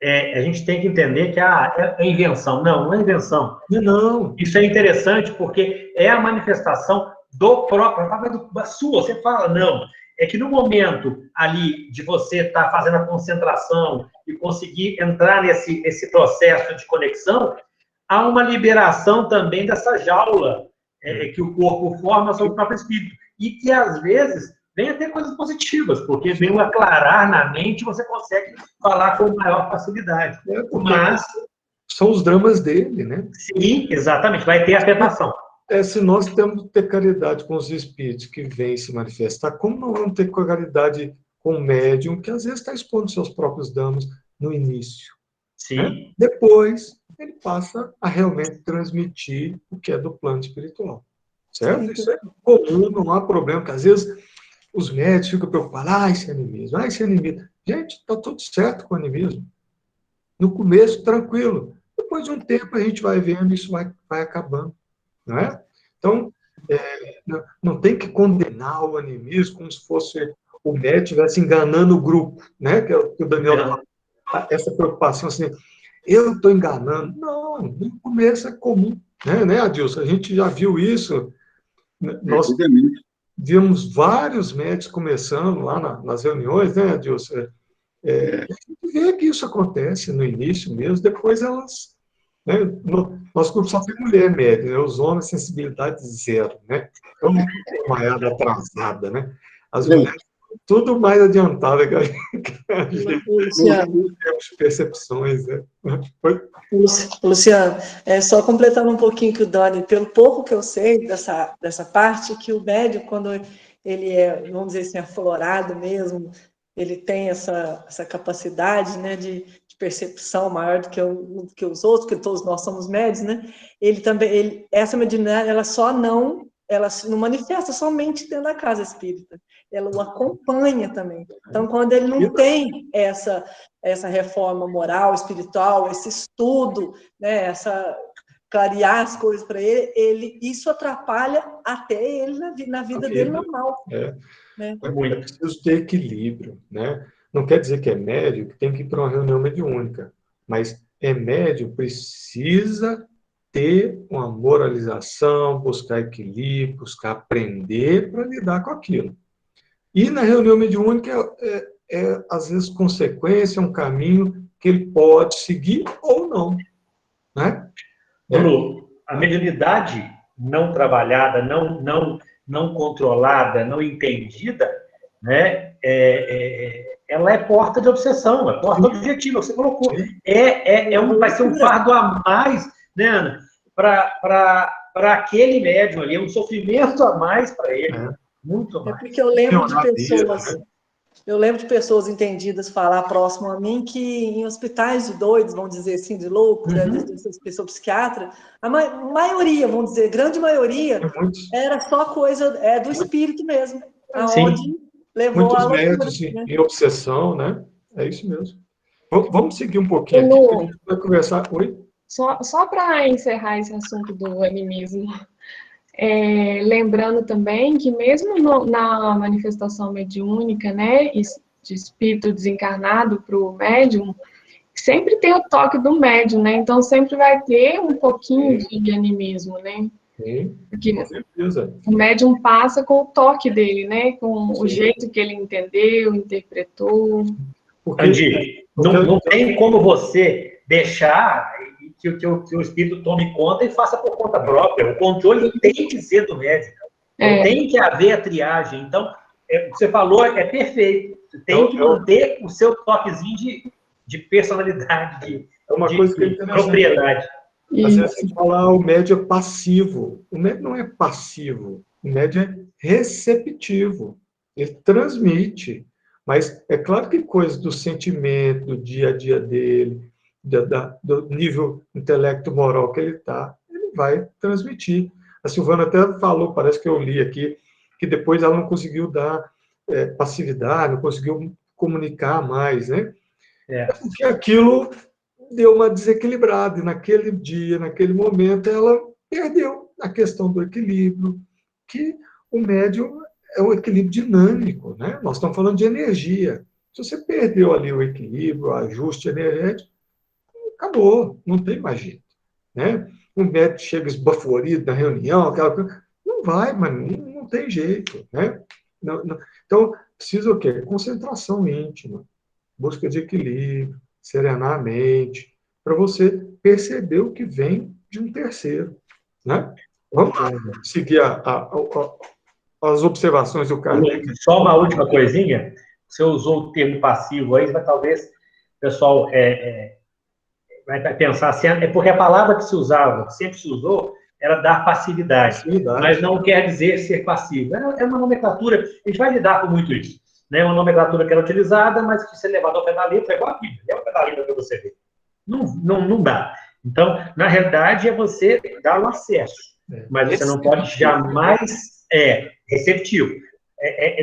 a gente tem que entender que é invenção. Não é invenção. Não. Isso é interessante porque é a manifestação do próprio, da sua. Você fala, não. É que no momento ali de você estar fazendo a concentração e conseguir entrar nesse processo de conexão, há uma liberação também dessa jaula que o corpo forma sobre o próprio espírito. E que, às vezes, vem até coisas positivas, porque vem o aclarar na mente e você consegue falar com maior facilidade. Mas são os dramas dele, né? Sim, exatamente. Vai ter afetação. Se nós temos que ter caridade com os espíritos que vêm se manifestar, como não vamos ter caridade com o médium, que às vezes está expondo seus próprios dramas no início? Sim. Né? Depois, ele passa a realmente transmitir o que é do plano espiritual. Certo? Isso é comum, não há problema, porque às vezes os médicos ficam preocupados, esse é animismo, esse é animismo. Gente, está tudo certo com o animismo. No começo, tranquilo. Depois de um tempo, a gente vai vendo, isso vai acabando. Não é? Então, não tem que condenar o animismo como se fosse o médico estivesse enganando o grupo, né? Que é o que o Daniel fala. Essa preocupação assim, eu estou enganando. Não, no começo é comum, né, Adilson? A gente já viu isso. Nós vimos vários médicos começando lá nas reuniões, né, Adilson? A gente vê que isso acontece no início mesmo, depois elas... Né? Nosso grupo só tem mulher média, né? Os homens, sensibilidade zero, né? Então, uma era atrasada, né? As mulheres, tudo mais adiantado que a gente. Luciano. Temos percepções, né? Luciano, só completando um pouquinho que o Dani, pelo pouco que eu sei dessa parte, que o médium, quando ele é, vamos dizer assim, aflorado mesmo, ele tem essa capacidade, né, de percepção maior do que os outros, que todos nós somos médios, né? Ele também, essa mediunidade, ela não manifesta somente dentro da casa espírita, ela o acompanha também. Então, quando ele não tem essa reforma moral, espiritual, esse estudo, né, clarear as coisas para ele, isso atrapalha até ele na vida dele normal. Né? É preciso ter equilíbrio, né? Não quer dizer que é médium que tem que ir para uma reunião mediúnica, mas médium precisa ter uma moralização, buscar equilíbrio, buscar aprender para lidar com aquilo. E na reunião mediúnica às vezes, consequência, um caminho que ele pode seguir ou não. Né? Lu, a mediunidade não trabalhada, não controlada, não entendida, né? Ela é porta de obsessão, é porta objetiva, você colocou. Vai ser um fardo a mais, né, Ana? Para aquele médium ali, é um sofrimento a mais para ele. Muito mais. Porque eu lembro de pessoas... Eu lembro de pessoas entendidas falar próximo a mim que em hospitais de doidos, vamos dizer assim, de loucos, dessas pessoas psiquiatras, a maioria, vamos dizer, grande maioria, era só coisa do espírito mesmo. Aonde levou muitos a loucura, médicos em obsessão, né? É isso mesmo. Vamos seguir um pouquinho aqui, a gente vai conversar. Oi? Só para encerrar esse assunto do animismo, lembrando também que mesmo na manifestação mediúnica, né, de espírito desencarnado para o médium, sempre tem o toque do médium, né? Então sempre vai ter um pouquinho de animismo, né? Sim, porque com certeza. O médium passa com o toque dele, né? Com o jeito que ele entendeu, interpretou. Andi, não tem como você deixar que o espírito tome conta e faça por conta própria. O controle tem que ser do médico. Tem que haver a triagem. Então, o que você falou é perfeito. Você tem que manter o seu toquezinho de personalidade, de propriedade. Às vezes a gente fala, o médium é passivo. O médium não é passivo. O médium é receptivo. Ele transmite. Mas é claro que coisas do sentimento, do dia a dia dele, do nível intelecto moral que ele está, ele vai transmitir. A Silvana até falou, parece que eu li aqui, que depois ela não conseguiu dar passividade, não conseguiu comunicar mais, né? Porque aquilo deu uma desequilibrada, e naquele dia, naquele momento, ela perdeu a questão do equilíbrio, que o médium é um equilíbrio dinâmico, né? Nós estamos falando de energia. Se você perdeu ali o equilíbrio, o ajuste energético, acabou, não tem mais jeito, né? O médico chega esbaforido na reunião, aquela coisa, não vai, mas não tem jeito, né? Então, precisa o quê? Concentração íntima, busca de equilíbrio, serenar a mente, para você perceber o que vem de um terceiro, né? Vamos seguir as observações do Kardec. Só uma última coisinha. Você usou o termo passivo aí, mas talvez o pessoal vai pensar assim, é porque a palavra que se usava, que sempre se usou, era dar passividade. Mas não quer dizer ser passivo. É uma nomenclatura, a gente vai lidar com muito isso. Né? Uma nomenclatura que era utilizada, mas que você levava ao pé da letra, é igual a Bíblia. É o pé da letra para você ver. Não dá. Então, na realidade, é você dar o acesso. Mas você não pode jamais... receptivo.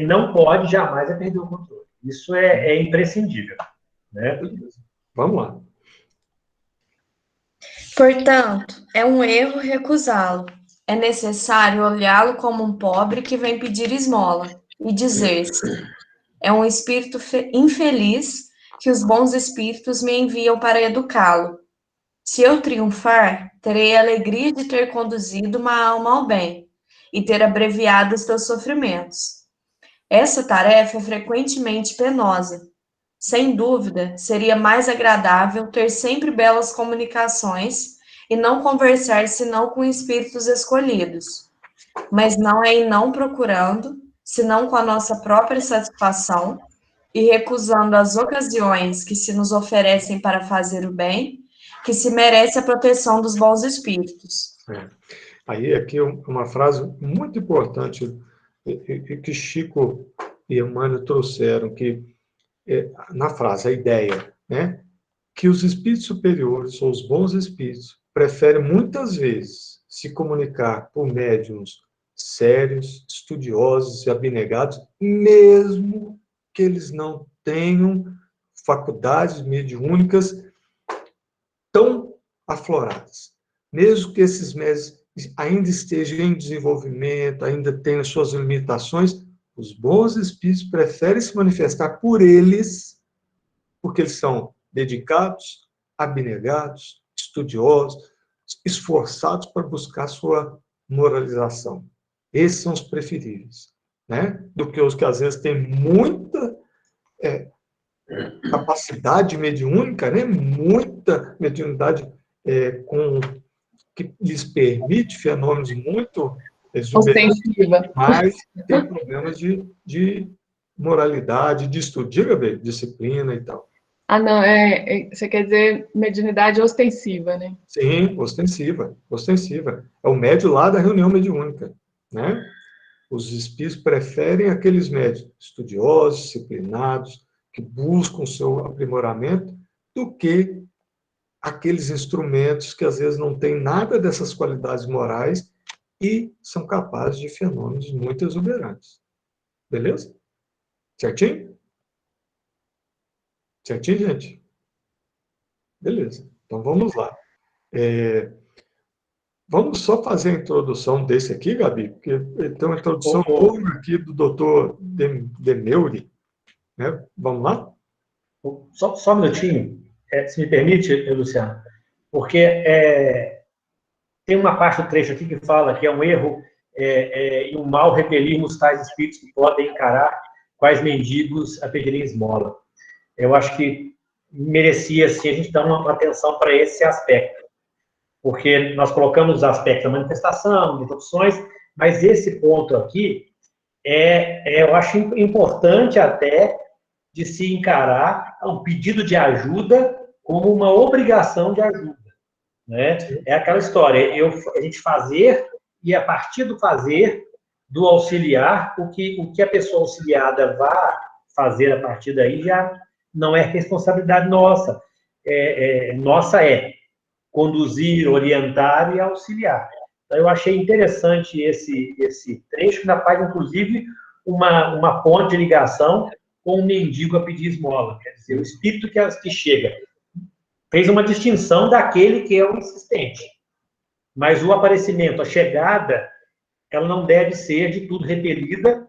Não pode jamais perder o controle. Isso é imprescindível. Né? Vamos lá. Portanto, é um erro recusá-lo. É necessário olhá-lo como um pobre que vem pedir esmola e dizer-se: é um espírito infeliz que os bons espíritos me enviam para educá-lo. Se eu triunfar, terei a alegria de ter conduzido uma alma ao bem e ter abreviado os teus sofrimentos. Essa tarefa é frequentemente penosa. Sem dúvida, seria mais agradável ter sempre belas comunicações e não conversar senão com espíritos escolhidos. Mas não é em não procurando, senão com a nossa própria satisfação e recusando as ocasiões que se nos oferecem para fazer o bem, que se merece a proteção dos bons espíritos. Aí, aqui, uma frase muito importante que Chico e Emmanuel trouxeram, que na frase, a ideia, né? Que os espíritos superiores, ou os bons espíritos, preferem muitas vezes se comunicar por médiuns sérios, estudiosos e abnegados, mesmo que eles não tenham faculdades mediúnicas tão afloradas. Mesmo que esses médiuns ainda estejam em desenvolvimento, ainda tenham suas limitações, os bons espíritos preferem se manifestar por eles, porque eles são dedicados, abnegados, estudiosos, esforçados para buscar sua moralização. Esses são os preferíveis, né? Do que os que às vezes têm muita capacidade mediúnica, né? Muita mediunidade que lhes permite fenômenos muito exuberantes, mas tem problemas de moralidade, de estudo, diga bem, disciplina e tal. Ah, não, você quer dizer mediunidade ostensiva, né? Sim, ostensiva. É o médium lá da reunião mediúnica, né? Os espíritos preferem aqueles médios estudiosos, disciplinados, que buscam o seu aprimoramento, do que aqueles instrumentos que às vezes não têm nada dessas qualidades morais e são capazes de fenômenos muito exuberantes. Beleza? Certinho? Certinho, gente? Beleza. Então vamos lá. Vamos só fazer a introdução desse aqui, Gabi, porque tem uma introdução longa aqui do doutor Demeuri. Né? Vamos lá? Só um minutinho, se me permite, Luciano, porque tem uma parte do trecho aqui que fala que é um erro e um mal repelirmos tais espíritos que podem encarar quais mendigos a pedirem esmola. Eu acho que merecia, assim, a gente dar uma atenção para esse aspecto. porque nós colocamos os aspectos da manifestação, das opções, mas esse ponto aqui eu acho importante até de se encarar um pedido de ajuda como uma obrigação de ajuda, né? É aquela história, a gente fazer e a partir do fazer do auxiliar, o que a pessoa auxiliada vai fazer a partir daí já não é responsabilidade nossa. Nossa é conduzir, orientar e auxiliar. Então, eu achei interessante esse trecho, que ainda faz, inclusive, uma ponte de ligação com o mendigo a pedir esmola. Quer dizer, o espírito que chega fez uma distinção daquele que é o insistente. Mas o aparecimento, a chegada, ela não deve ser de tudo repelida,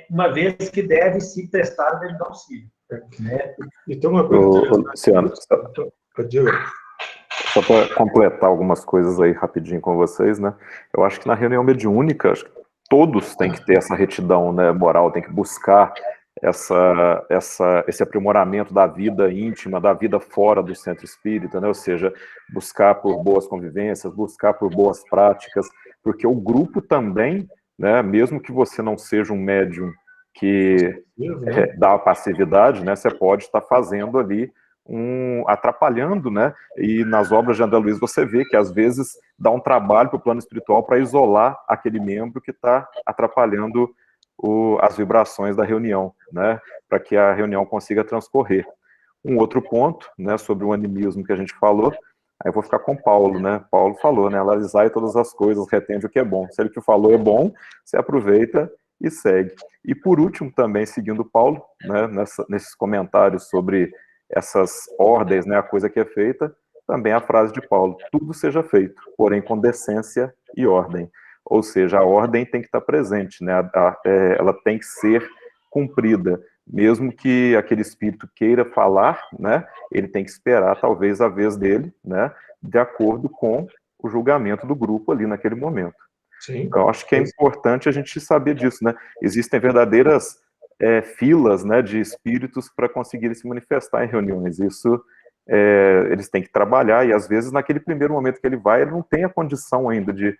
uma vez que deve se prestar o devido auxílio. Né? Então, uma coisa Luciano, só para completar algumas coisas aí rapidinho com vocês, né? Eu acho que na reunião mediúnica, acho que todos têm que ter essa retidão, né, moral, tem que buscar esse aprimoramento da vida íntima, da vida fora do centro espírita, né? Ou seja, buscar por boas convivências, buscar por boas práticas, porque o grupo também, né, mesmo que você não seja um médium que dá passividade, né, você pode estar fazendo ali atrapalhando, né? E nas obras de André Luiz você vê que às vezes dá um trabalho para o plano espiritual para isolar aquele membro que está atrapalhando as vibrações da reunião, né? Para que a reunião consiga transcorrer. Um outro ponto, né, sobre o animismo que a gente falou, aí eu vou ficar com Paulo, né? Paulo falou, né? Analisai todas as coisas, retende o que é bom. Se ele que falou é bom, você aproveita e segue. E por último também, seguindo Paulo, né, nesses comentários sobre essas ordens, né, a coisa que é feita, também a frase de Paulo, tudo seja feito, porém com decência e ordem. Ou seja, a ordem tem que estar presente, né, ela tem que ser cumprida, mesmo que aquele espírito queira falar, né, ele tem que esperar talvez a vez dele, né, de acordo com o julgamento do grupo ali naquele momento. Sim. Então, acho que é importante a gente saber disso, né, existem verdadeiras filas, né, de espíritos para conseguirem se manifestar em reuniões. Isso eles têm que trabalhar, e às vezes naquele primeiro momento que ele vai, ele não tem a condição ainda de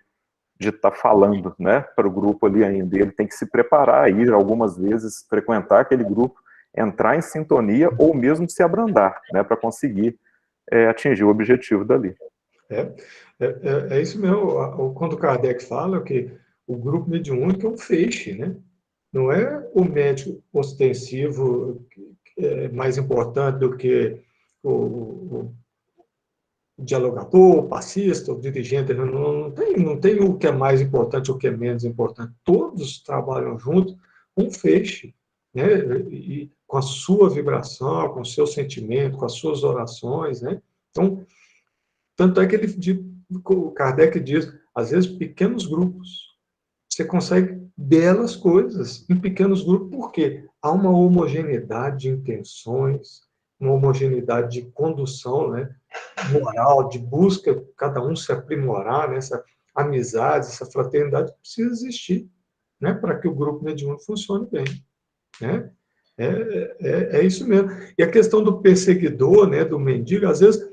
estar falando, né, para o grupo ali ainda. Ele tem que se preparar, ir algumas vezes, frequentar aquele grupo, entrar em sintonia ou mesmo se abrandar, né, para conseguir atingir o objetivo dali. É isso mesmo. Quando Kardec fala que o grupo mediúnico é um feixe, né? Não é o médico ostensivo mais importante do que o dialogador, o passista, o dirigente. Não tem o que é mais importante ou o que é menos importante. Todos trabalham juntos com um feixe, né? E com a sua vibração, com o seu sentimento, com as suas orações, né? Então, tanto é que o Kardec diz, às vezes, pequenos grupos. Você consegue belas coisas em pequenos grupos, porque há uma homogeneidade de intenções, uma homogeneidade de condução, né, moral, de busca, cada um se aprimorar, né, essa amizade, essa fraternidade precisa existir, né, para que o grupo mediúnico funcione bem. Né? É isso mesmo. E a questão do perseguidor, né, do mendigo, às vezes,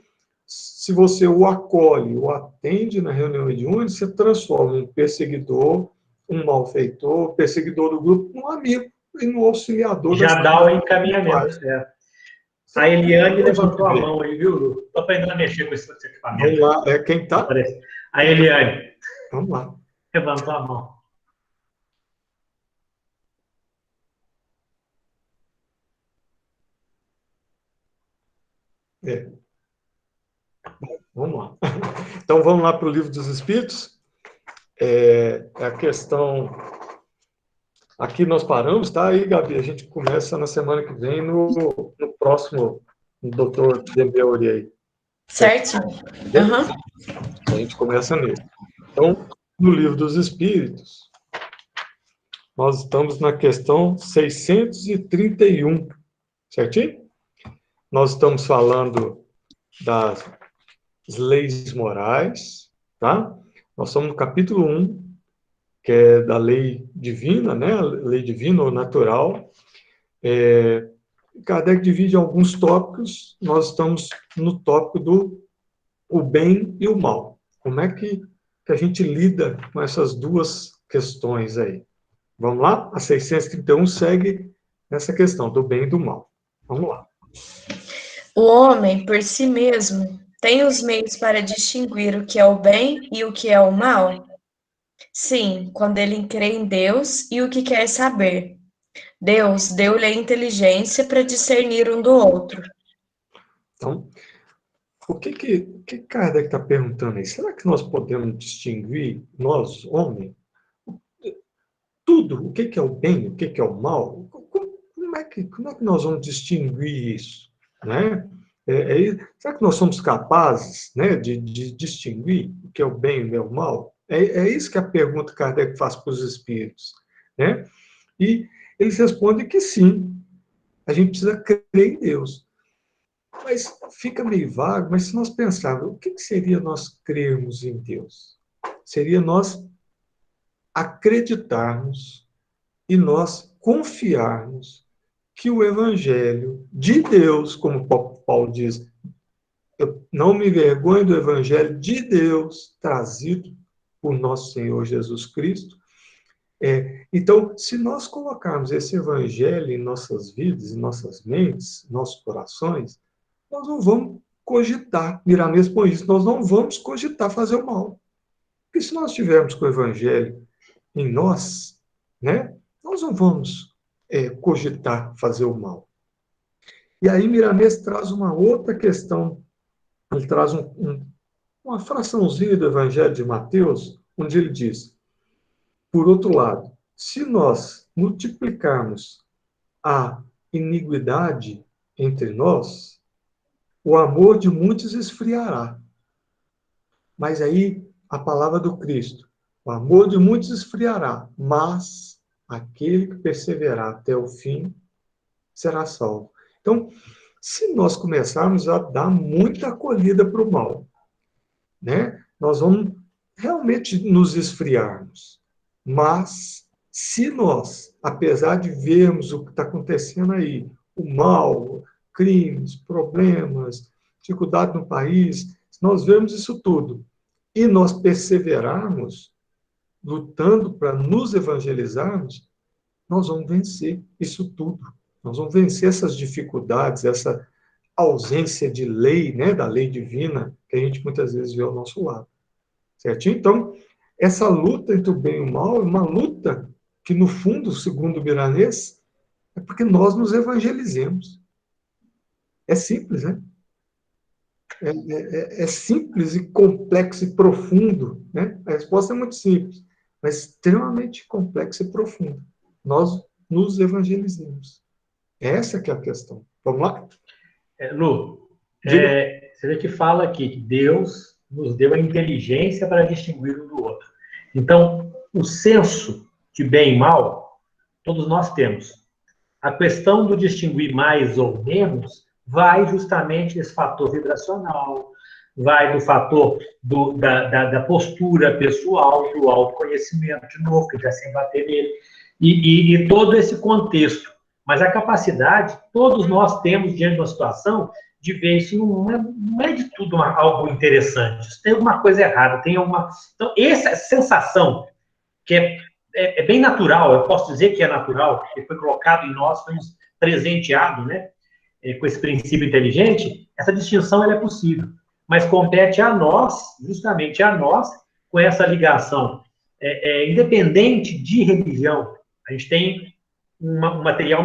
se você o acolhe, o atende na reunião mediúnica, você transforma um perseguidor, um malfeitor, perseguidor do grupo, num amigo e num auxiliador. Já dá o encaminhamento, certo. A Eliane levantou a mão aí, viu, Lu? Estou aprendendo a mexer com esse equipamento. Vamos lá, quem está? A Eliane. Vamos lá. Levantou a mão. Vamos lá. Então, vamos lá para o Livro dos Espíritos. A questão... Aqui nós paramos, tá? Aí, Gabi, a gente começa na semana que vem no próximo doutor Dembeuri aí. Certo. Uhum. A gente começa nele. Então, no Livro dos Espíritos, nós estamos na questão 631, certinho? Nós estamos falando das leis morais, tá? Nós estamos no capítulo 1, que é da lei divina, né? A lei divina ou natural. Kardec divide alguns tópicos, nós estamos no tópico do o bem e o mal. Como é que a gente lida com essas duas questões aí? Vamos lá? A 631 segue essa questão do bem e do mal. Vamos lá. O homem, por si mesmo, tem os meios para distinguir o que é o bem e o que é o mal? Sim, quando ele crê em Deus e o que quer saber. Deus deu-lhe a inteligência para discernir um do outro. Então, o que Kardec está perguntando aí? Será que nós podemos distinguir, nós, homens, tudo? O que é o bem, o que é o mal? Como é que nós vamos distinguir isso? Né? Será que nós somos capazes, né, de distinguir o que é o bem e o que é o mal? É isso que a pergunta que Kardec faz para os espíritos. Né? E eles respondem que sim, a gente precisa crer em Deus. Mas fica meio vago, mas se nós pensarmos, o que seria nós crermos em Deus? Seria nós acreditarmos e nós confiarmos que o Evangelho de Deus, como Paulo diz, eu não me envergonho do Evangelho de Deus trazido por nosso Senhor Jesus Cristo. Então, se nós colocarmos esse Evangelho em nossas vidas, em nossas mentes, nossos corações, nós não vamos cogitar, Miramês põe isso, nós não vamos cogitar fazer o mal. Porque se nós estivermos com o Evangelho em nós, né, nós não vamos cogitar fazer o mal. E aí Miramês traz uma outra questão, ele traz uma fraçãozinha do Evangelho de Mateus, onde ele diz, por outro lado, se nós multiplicarmos a iniquidade entre nós, o amor de muitos esfriará. Mas aí, a palavra do Cristo, o amor de muitos esfriará, mas aquele que perseverar até o fim será salvo. Então, se nós começarmos a dar muita acolhida para o mal, né, nós vamos realmente nos esfriarmos. Mas, se nós, apesar de vermos o que está acontecendo aí, o mal, crimes, problemas, dificuldade no país, se nós vemos isso tudo e nós perseverarmos, lutando para nos evangelizarmos, nós vamos vencer isso tudo. Nós vamos vencer essas dificuldades, essa ausência de lei, né, da lei divina, que a gente muitas vezes vê ao nosso lado. Certinho? Então, essa luta entre o bem e o mal é uma luta que, no fundo, segundo o Miramês, é porque nós nos evangelizemos. É simples, né? É simples e complexo e profundo, né? A resposta é muito simples, mas extremamente complexa e profunda. Nós nos evangelizemos. Essa que é a questão. Vamos lá? Lu, você que fala aqui que Deus nos deu a inteligência para distinguir um do outro. Então, o senso de bem e mal, todos nós temos. A questão do distinguir mais ou menos vai justamente desse fator vibracional, vai do fator da postura pessoal, do autoconhecimento, de novo, que já sem bater nele, e todo esse contexto. Mas a capacidade, todos nós temos diante de uma situação de ver isso não é de tudo algo interessante. Isso tem alguma coisa errada, tem alguma... Então, essa sensação, que é bem natural, eu posso dizer que é natural, porque foi colocado em nós, foi nos presenteado, né, com esse princípio inteligente, essa distinção ela é possível. Mas compete a nós, justamente a nós, com essa ligação, independente de religião. A gente tem um material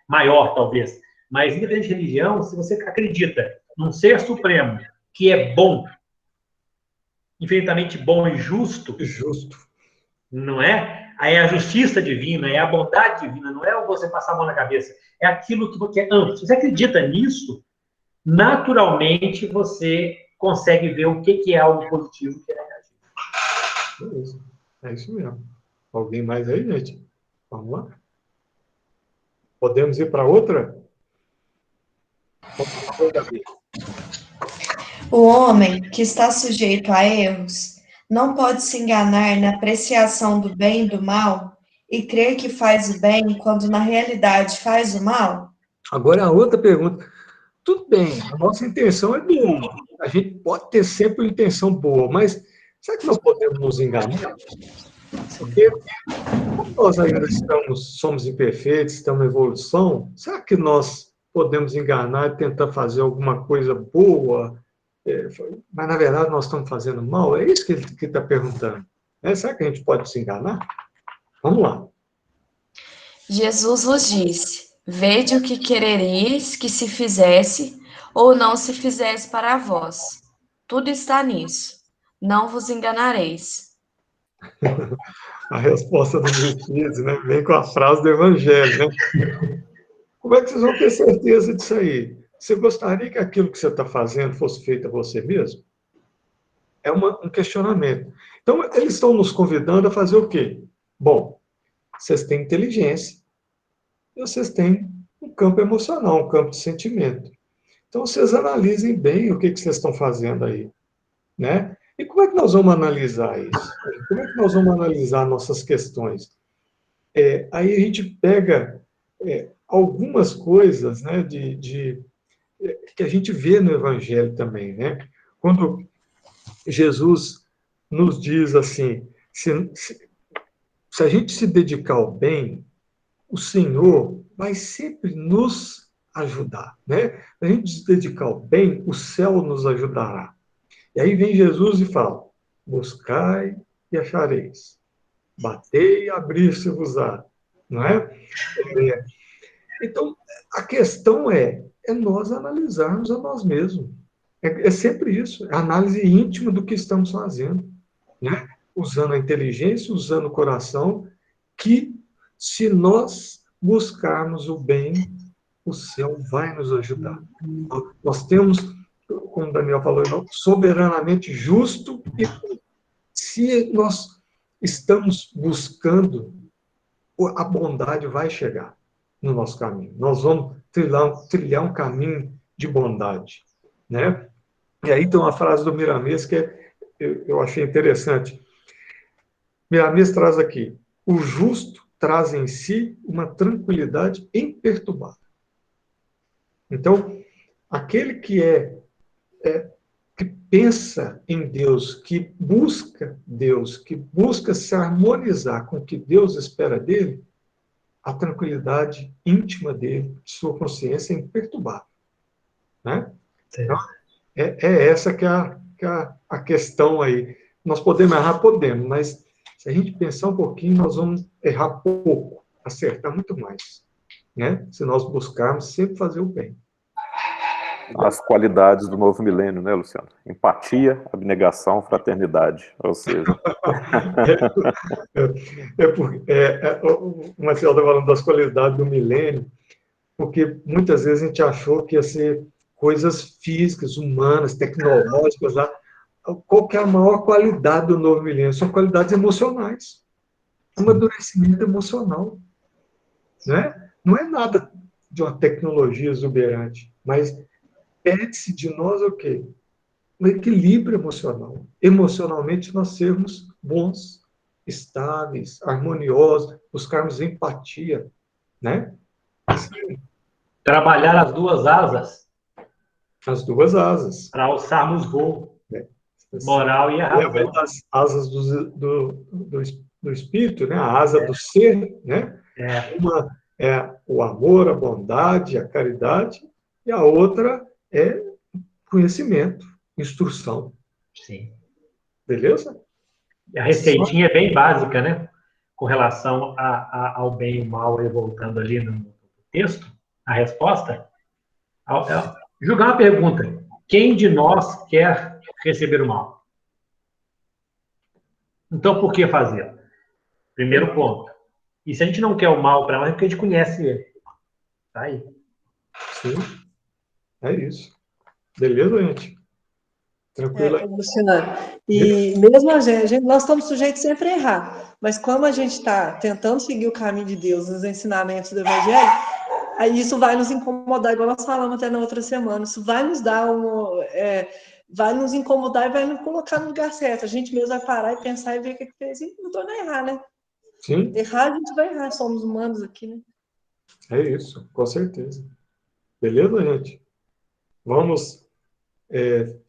maior, talvez. Mas, independente de religião, se você acredita num ser supremo que é bom, infinitamente bom e justo, não é? Aí é a justiça divina, é a bondade divina, não é você passar a mão na cabeça, é aquilo que você é amplo. Se você acredita nisso, naturalmente você consegue ver o que é algo positivo e o que é negativo. Beleza. É isso mesmo. Alguém mais aí, gente? Vamos lá? Podemos ir para outra? O homem que está sujeito a erros não pode se enganar na apreciação do bem e do mal e crer que faz o bem quando na realidade faz o mal? Agora a outra pergunta. tudo bem, a nossa intenção é boa. A gente pode ter sempre uma intenção boa, mas será que nós podemos nos enganar? Porque como nós ainda somos imperfeitos, estamos em evolução, será que nós podemos enganar e tentar fazer alguma coisa boa, mas na verdade nós estamos fazendo mal? É isso que ele está perguntando. Será que a gente pode se enganar? Vamos lá. Jesus vos disse: Vede o que quereríeis que se fizesse ou não se fizesse para vós. Tudo está nisso. Não vos enganareis. A resposta dos Espíritos, né? Vem com a frase do Evangelho, né? Como é que vocês vão ter certeza disso aí? Você gostaria que aquilo que você está fazendo fosse feito a você mesmo? É um questionamento. Então, eles estão nos convidando a fazer o quê? Bom, vocês têm inteligência e vocês têm um campo emocional, um campo de sentimento. Então, vocês analisem bem o que vocês estão fazendo aí, né? E como é que nós vamos analisar isso? Como é que nós vamos analisar nossas questões? Aí a gente pega algumas coisas, né, que a gente vê no Evangelho também, né? Quando Jesus nos diz assim, se a gente se dedicar ao bem, o Senhor vai sempre nos ajudar, né? Se a gente se dedicar ao bem, o céu nos ajudará. E aí vem Jesus e fala: buscai e achareis, batei e abrir-se-vos-á, não é? Então, a questão é nós analisarmos a nós mesmos. É sempre isso, é a análise íntima do que estamos fazendo, né? Usando a inteligência, usando o coração, que se nós buscarmos o bem, o céu vai nos ajudar. Nós temos, como o Daniel falou, soberanamente justo, e se nós estamos buscando, a bondade vai chegar no nosso caminho. Nós vamos trilhar um caminho de bondade, né? E aí tem uma frase do Miramês que eu achei interessante. Miramês traz aqui: o justo traz em si uma tranquilidade imperturbável. Então, aquele que que pensa em Deus, que busca se harmonizar com o que Deus espera dele, a tranquilidade íntima dele, de sua consciência, é imperturbável, né? Então, é essa que é a questão aí. Nós podemos errar? Podemos, mas se a gente pensar um pouquinho, nós vamos errar pouco, acertar muito mais, né? Se nós buscarmos sempre fazer o bem. As qualidades do novo milênio, né, Luciano? Empatia, abnegação, fraternidade. Ou seja... O Marcelo está falando das qualidades do milênio, porque muitas vezes a gente achou que ia ser coisas físicas, humanas, tecnológicas. Lá. Qual que é a maior qualidade do novo milênio? São qualidades emocionais. Amadurecimento emocional. Né? Não é nada de uma tecnologia exuberante, mas pede-se de nós o quê? Um equilíbrio emocional. Emocionalmente, nós sermos bons, estáveis, harmoniosos, buscarmos empatia, né? Trabalhar as duas asas. As duas asas. Para alçarmos voo. Moral e a razão. As asas do espírito, né? A asa do ser, né? Uma é o amor, a bondade, a caridade, e a outra é conhecimento, instrução. Sim. Beleza? E a receitinha é bem básica, né? Com relação ao bem e o mal, aí voltando ali no texto, a resposta. Julgar uma pergunta: quem de nós quer receber o mal? Então, por que fazer? Primeiro ponto. E se a gente não quer o mal para nós, é porque a gente conhece ele. Tá aí. Sim. É isso. Beleza, gente? Tranquilo aí. Luciano. E mesmo nós estamos sujeitos sempre a errar. Mas como a gente está tentando seguir o caminho de Deus, os ensinamentos do Evangelho, aí isso vai nos incomodar, igual nós falamos até na outra semana. Isso vai nos dar vai nos incomodar e vai nos colocar no lugar certo. A gente mesmo vai parar e pensar e ver o que fez e não torna a errar, né? Sim. Errar, a gente vai errar. Somos humanos aqui, né? É isso, com certeza. Beleza, gente? vamos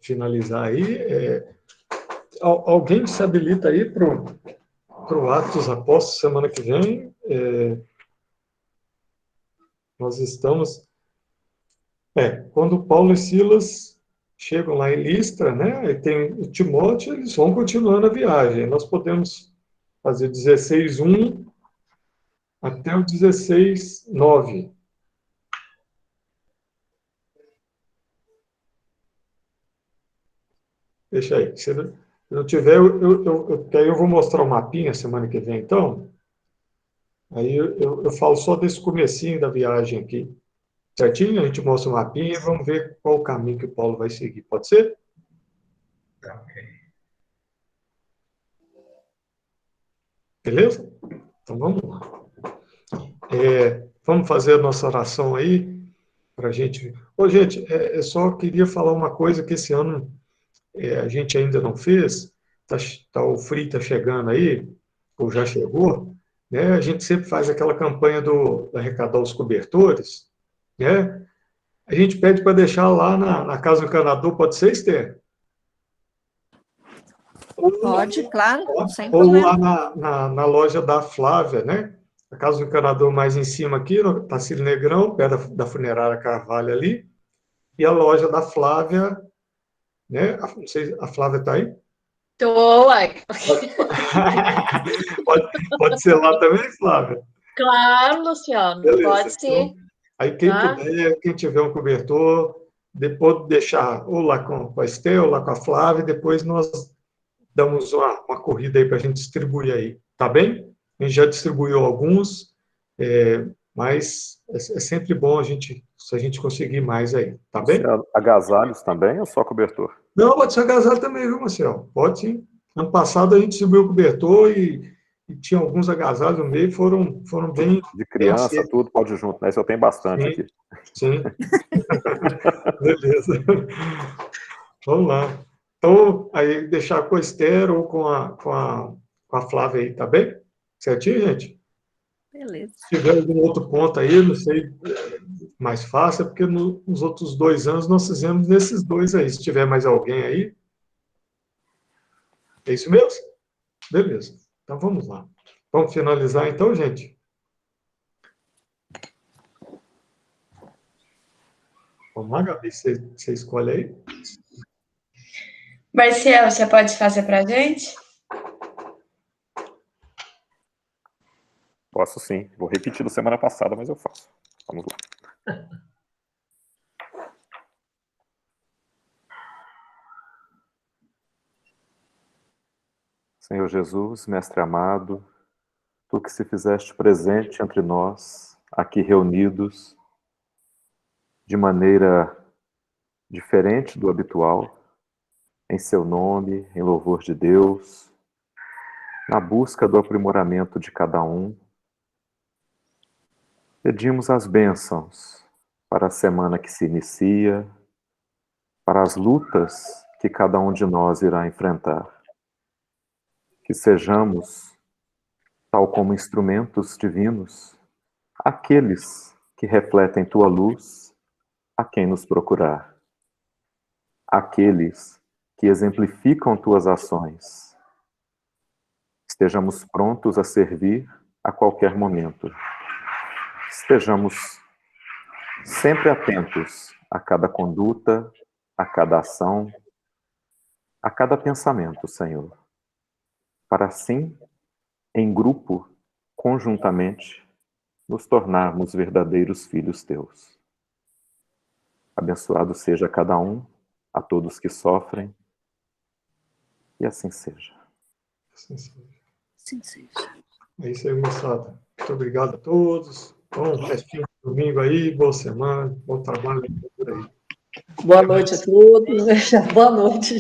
finalizar aí. Alguém se habilita aí para o Atos dos Apóstolos semana que vem? Nós estamos... quando Paulo e Silas chegam lá em Listra, né, e tem o Timóteo, eles vão continuando a viagem. Nós podemos fazer 16:1 até o 16:9. Deixa aí. Se não tiver, que aí eu vou mostrar o mapinha semana que vem, então. Aí eu falo só desse comecinho da viagem aqui. Certinho? A gente mostra o mapinha e vamos ver qual o caminho que o Paulo vai seguir. Pode ser? Ok. Beleza? Então vamos lá. Vamos fazer a nossa oração aí para a gente. Gente, eu só queria falar uma coisa que esse ano a gente ainda não fez. O frio está chegando aí, ou já chegou, né? A gente sempre faz aquela campanha do arrecadar os cobertores, né? A gente pede para deixar lá na Casa do Encanador, pode ser, Esther? Pode, claro, sem Ou problema. lá na loja da Flávia, né? A Casa do Encanador mais em cima aqui, no Tacílio Negrão, perto da funerária Carvalho ali. E a loja da Flávia, né? Não sei, a Flávia está aí? Tô, uai. Pode ser lá também, Flávia? Claro, Luciano, Beleza. pode ser. Então, aí quem Tá? puder, quem tiver um cobertor, depois deixar ou lá com a Estel, ou lá com a Flávia, e depois nós damos uma corrida aí para a gente distribuir aí, tá bem? A gente já distribuiu alguns, mas é sempre bom se a gente conseguir mais aí, tá bem? Agasalhos também ou só cobertor? Não, pode ser agasalho também, viu, Marcelo? Pode sim. Ano passado a gente distribuiu o cobertor e tinha alguns agasalhos no meio, foram bem... De criança, bem tudo pode ir junto, né? Isso eu tenho bastante aqui. Sim. Beleza. Vamos lá. Então, aí deixar com a Esther ou com a Flávia aí, tá bem? Certinho, gente? Beleza. Se tiver algum outro ponto aí, não sei, mais fácil, porque nos outros 2 anos nós fizemos nesses 2 aí. Se tiver mais alguém aí. É isso mesmo? Beleza. Então, vamos lá. Vamos finalizar então, gente? Vamos lá, Gabi, você escolhe aí. Marcial, você pode fazer para a gente? Posso sim. Vou repetir da semana passada, mas eu faço. Vamos lá. Senhor Jesus, Mestre amado, Tu que se fizeste presente entre nós, aqui reunidos, de maneira diferente do habitual, em Seu nome, em louvor de Deus, na busca do aprimoramento de cada um, pedimos as bênçãos para a semana que se inicia, para as lutas que cada um de nós irá enfrentar. Que sejamos, tal como instrumentos divinos, aqueles que refletem Tua luz a quem nos procurar. Aqueles que exemplificam Tuas ações. Estejamos prontos a servir a qualquer momento. Estejamos sempre atentos a cada conduta, a cada ação, a cada pensamento, Senhor, para assim, em grupo, conjuntamente, nos tornarmos verdadeiros filhos Teus. Abençoado seja cada um, a todos que sofrem, e assim seja. Assim seja. Sim, seja. É isso aí, moçada. Muito obrigado a todos. Bom restinho de domingo aí, boa semana, bom trabalho por aí. Boa noite a todos. Boa noite.